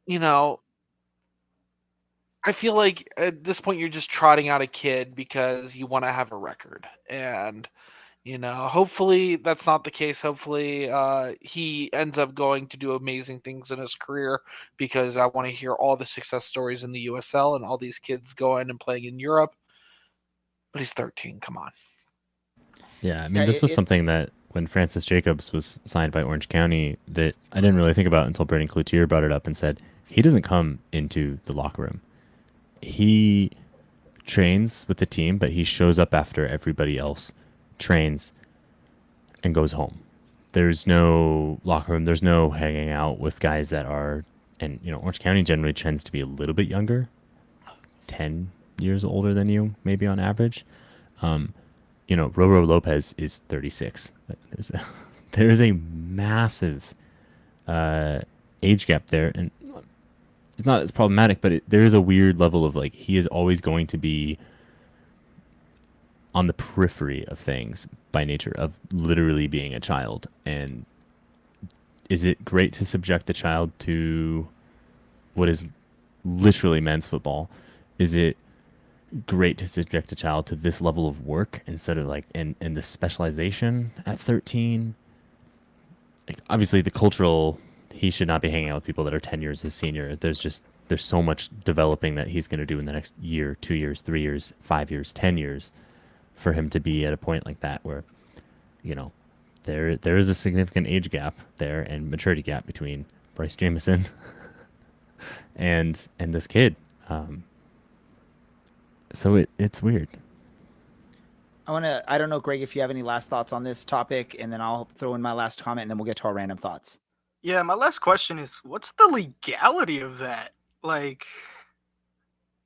I feel like at this point you're just trotting out a kid because you want to have a record. And hopefully that's not the case. Hopefully he ends up going to do amazing things in his career, because I want to hear all the success stories in the USL and all these kids going and playing in Europe. But he's 13. Come on. Yeah, I mean, this was something that when Francis Jacobs was signed by Orange County that I didn't really think about until Brendan Cloutier brought it up and said he doesn't come into the locker room. He trains with the team, but he shows up after everybody else trains and goes home. There's no locker room. There's no hanging out with guys that are, and Orange County generally tends to be a little bit younger, 10 years older than you, maybe on average. Roro Lopez is 36. There is a massive age gap there, and it's not as problematic, but there is a weird level of like he is always going to be on the periphery of things by nature of literally being a child. And is it great to subject the child to what is literally men's football? Is it great to subject a child to this level of work instead of like and the specialization at 13? Like obviously the cultural, he should not be hanging out with people that are 10 years his senior. There's so much developing that he's going to do in the next year, 2 years, 3 years, 5 years, 10 years for him to be at a point like that where, there is a significant age gap there and maturity gap between Bryce Jameson and this kid. So it's weird. I don't know, Greg, if you have any last thoughts on this topic, and then I'll throw in my last comment, and then we'll get to our random thoughts. Yeah, my last question is, what's the legality of that? Like,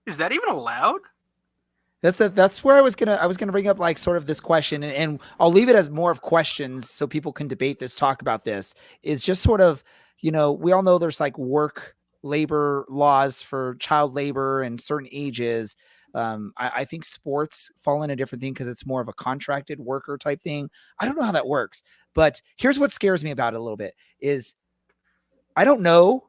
is that even allowed? That's where I was gonna bring up like sort of this question, and I'll leave it as more of questions so people can debate this, talk about this. Is just sort of, we all know there's like work labor laws for child labor and certain ages. I think sports fall in a different thing because it's more of a contracted worker type thing. I don't know how that works, but here's what scares me about it a little bit is I don't know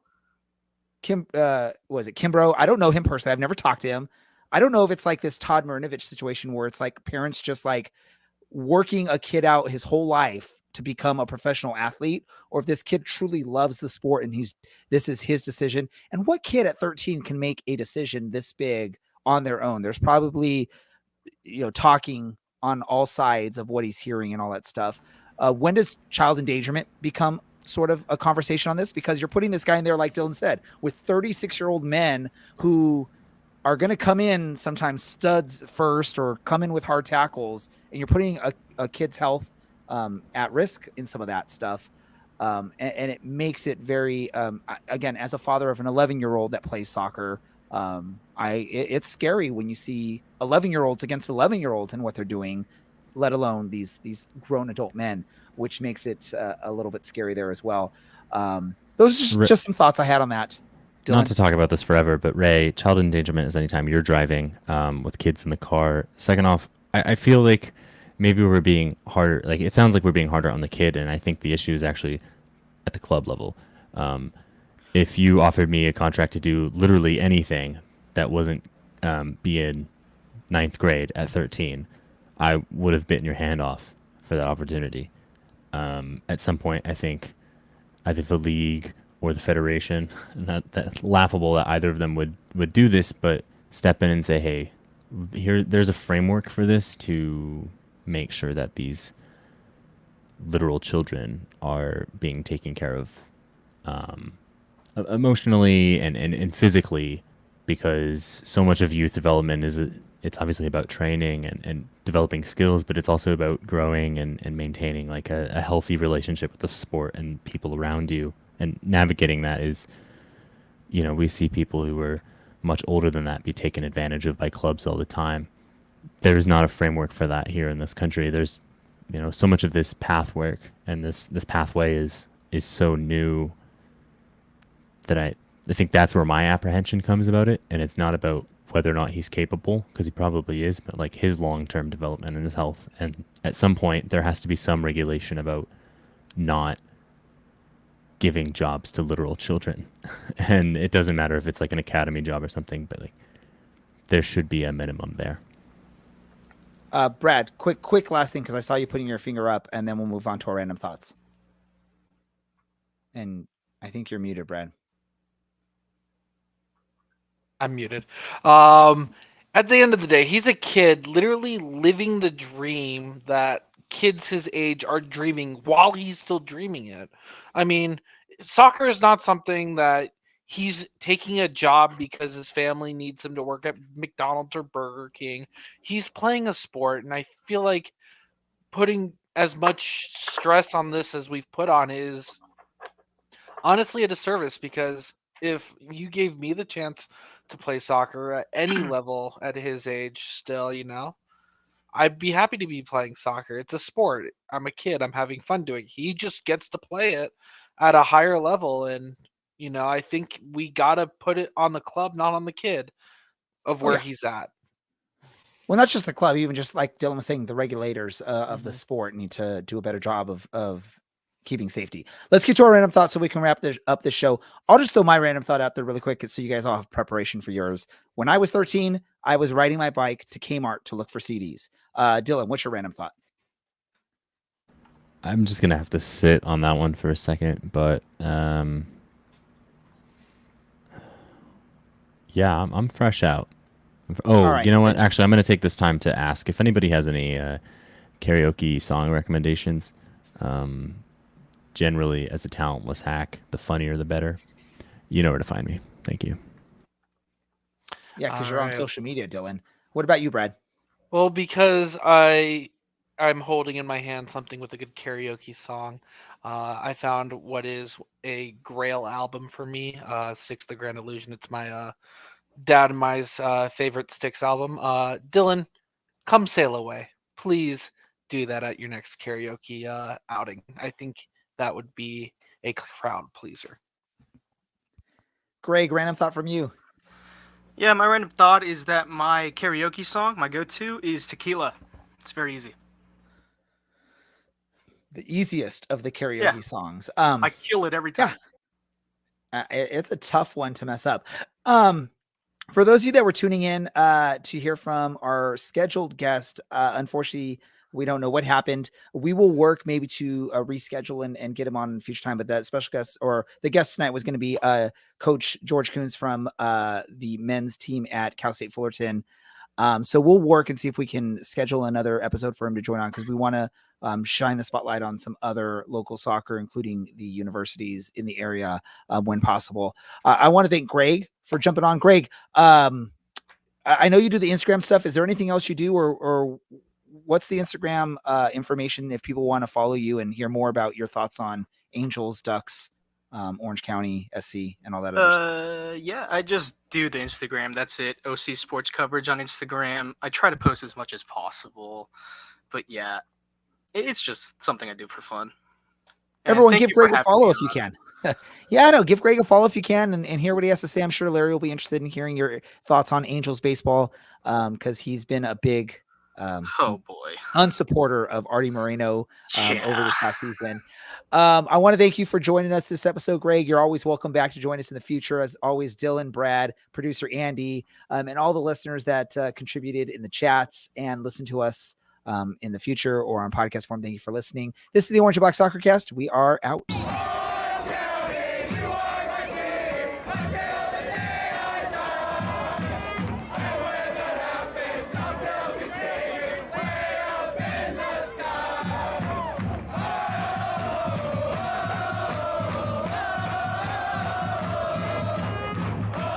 Kimbrough. I don't know him personally. I've never talked to him. I don't know if it's like this Todd Marinovich situation where it's like parents just like working a kid out his whole life to become a professional athlete, or if this kid truly loves the sport and this is his decision. And what kid at 13 can make a decision this big on their own? There's probably, talking on all sides of what he's hearing and all that stuff. When does child endangerment become sort of a conversation on this? Because you're putting this guy in there, like Dylan said, with 36-year-old men who are going to come in sometimes studs first or come in with hard tackles, and you're putting a kid's health at risk in some of that stuff. And it makes it very, again, as a father of an 11-year-old that plays soccer, it's scary when you see 11-year-olds against 11-year-olds and what they're doing, let alone these grown adult men, which makes it a little bit scary there as well. Those are just some thoughts I had on that. Dylan? Not to talk about this forever, but Ray, child endangerment is anytime you're driving with kids in the car. Second off, I feel like maybe we're being harder. Like it sounds like we're being harder on the kid, and I think the issue is actually at the club level. If you offered me a contract to do literally anything that wasn't be in 9th grade at 13, I would have bitten your hand off for that opportunity. At some point, I think either the league or the federation, not that laughable that either of them would do this, but step in and say, hey, there's a framework for this to make sure that these literal children are being taken care of emotionally and physically, because so much of youth development it's obviously about training and developing skills, but it's also about growing and maintaining like a healthy relationship with the sport and people around you. And navigating that is, we see people who are much older than that be taken advantage of by clubs all the time. There's not a framework for that here in this country. There's, so much of this path work and this pathway is so new that I think that's where my apprehension comes about it. And it's not about whether or not he's capable, because he probably is, but like his long-term development and his health. And at some point there has to be some regulation about not giving jobs to literal children. And it doesn't matter if it's like an academy job or something, but like there should be a minimum there. Brad, quick last thing, because I saw you putting your finger up, and then we'll move on to our random thoughts. And I think you're muted, Brad. I'm muted. At the end of the day, he's a kid literally living the dream that kids his age are dreaming while he's still dreaming it. I mean, soccer is not something that he's taking a job because his family needs him to work at McDonald's or Burger King. He's playing a sport, and I feel like putting as much stress on this as we've put on is honestly a disservice, because if you gave me the chance to play soccer at any level at his age still, I'd be happy to be playing soccer. It's a sport. I'm a kid. I'm having fun doing it. He just gets to play it at a higher level. And, I think we got to put it on the club, not on the kid of where he's at. Well, not just the club, even just like Dylan was saying, the regulators of the sport need to do a better job of keeping safety. Let's get to our random thoughts so we can wrap up this show. I'll just throw my random thought out there really quick so you guys all have preparation for yours. When I was 13, I was riding my bike to Kmart to look for CDs. Dylan, what's your random thought? I'm just gonna have to sit on that one for a second, but yeah, I'm fresh out. Right. You know what? Actually, I'm gonna take this time to ask if anybody has any karaoke song recommendations. Generally, as a talentless hack, the funnier the better. You know where to find me. Thank you. Yeah, because you're on social media, Dylan. What about you, Brad? Well, because I'm holding in my hand something with a good karaoke song. I found what is a grail album for me, Six the Grand Illusion. It's my dad and my's favorite Styx album. Dylan, Come Sail Away. Please do that at your next karaoke outing. I think that would be a crowd pleaser. Greg, random thought from you. Yeah, my random thought is that my karaoke song, my go-to, is Tequila. It's very easy. The easiest of the karaoke songs. I kill it every time. Yeah. It's a tough one to mess up. For those of you that were tuning in to hear from our scheduled guest, unfortunately, we don't know what happened. We will work maybe to reschedule and get him on in future time. But that special guest, or the guest tonight, was going to be Coach George Kuntz from the men's team at Cal State Fullerton. So we'll work and see if we can schedule another episode for him to join on, because we want to shine the spotlight on some other local soccer, including the universities in the area when possible. I want to thank Greg for jumping on. Greg, I know you do the Instagram stuff. Is there anything else you do, or what's the Instagram information if people want to follow you and hear more about your thoughts on Angels, Ducks, Orange County, SC, and all that other stuff? Yeah, I just do the Instagram. That's it. OC Sports Coverage on Instagram. I try to post as much as possible, but yeah, it's just something I do for fun. Everyone, give Greg a follow if you can. Yeah, I know. Give Greg a follow if you can and hear what he has to say. I'm sure Larry will be interested in hearing your thoughts on Angels baseball, because he's been a big unsupporter of Artie Moreno over this past season. I want to thank you for joining us this episode, Greg. You're always welcome back to join us in the future. As always, Dylan, Brad, producer Andy, and all the listeners that contributed in the chats and listen to us in the future or on podcast form. Thank you for listening. This is the Orange and Black Soccer Cast. We are out.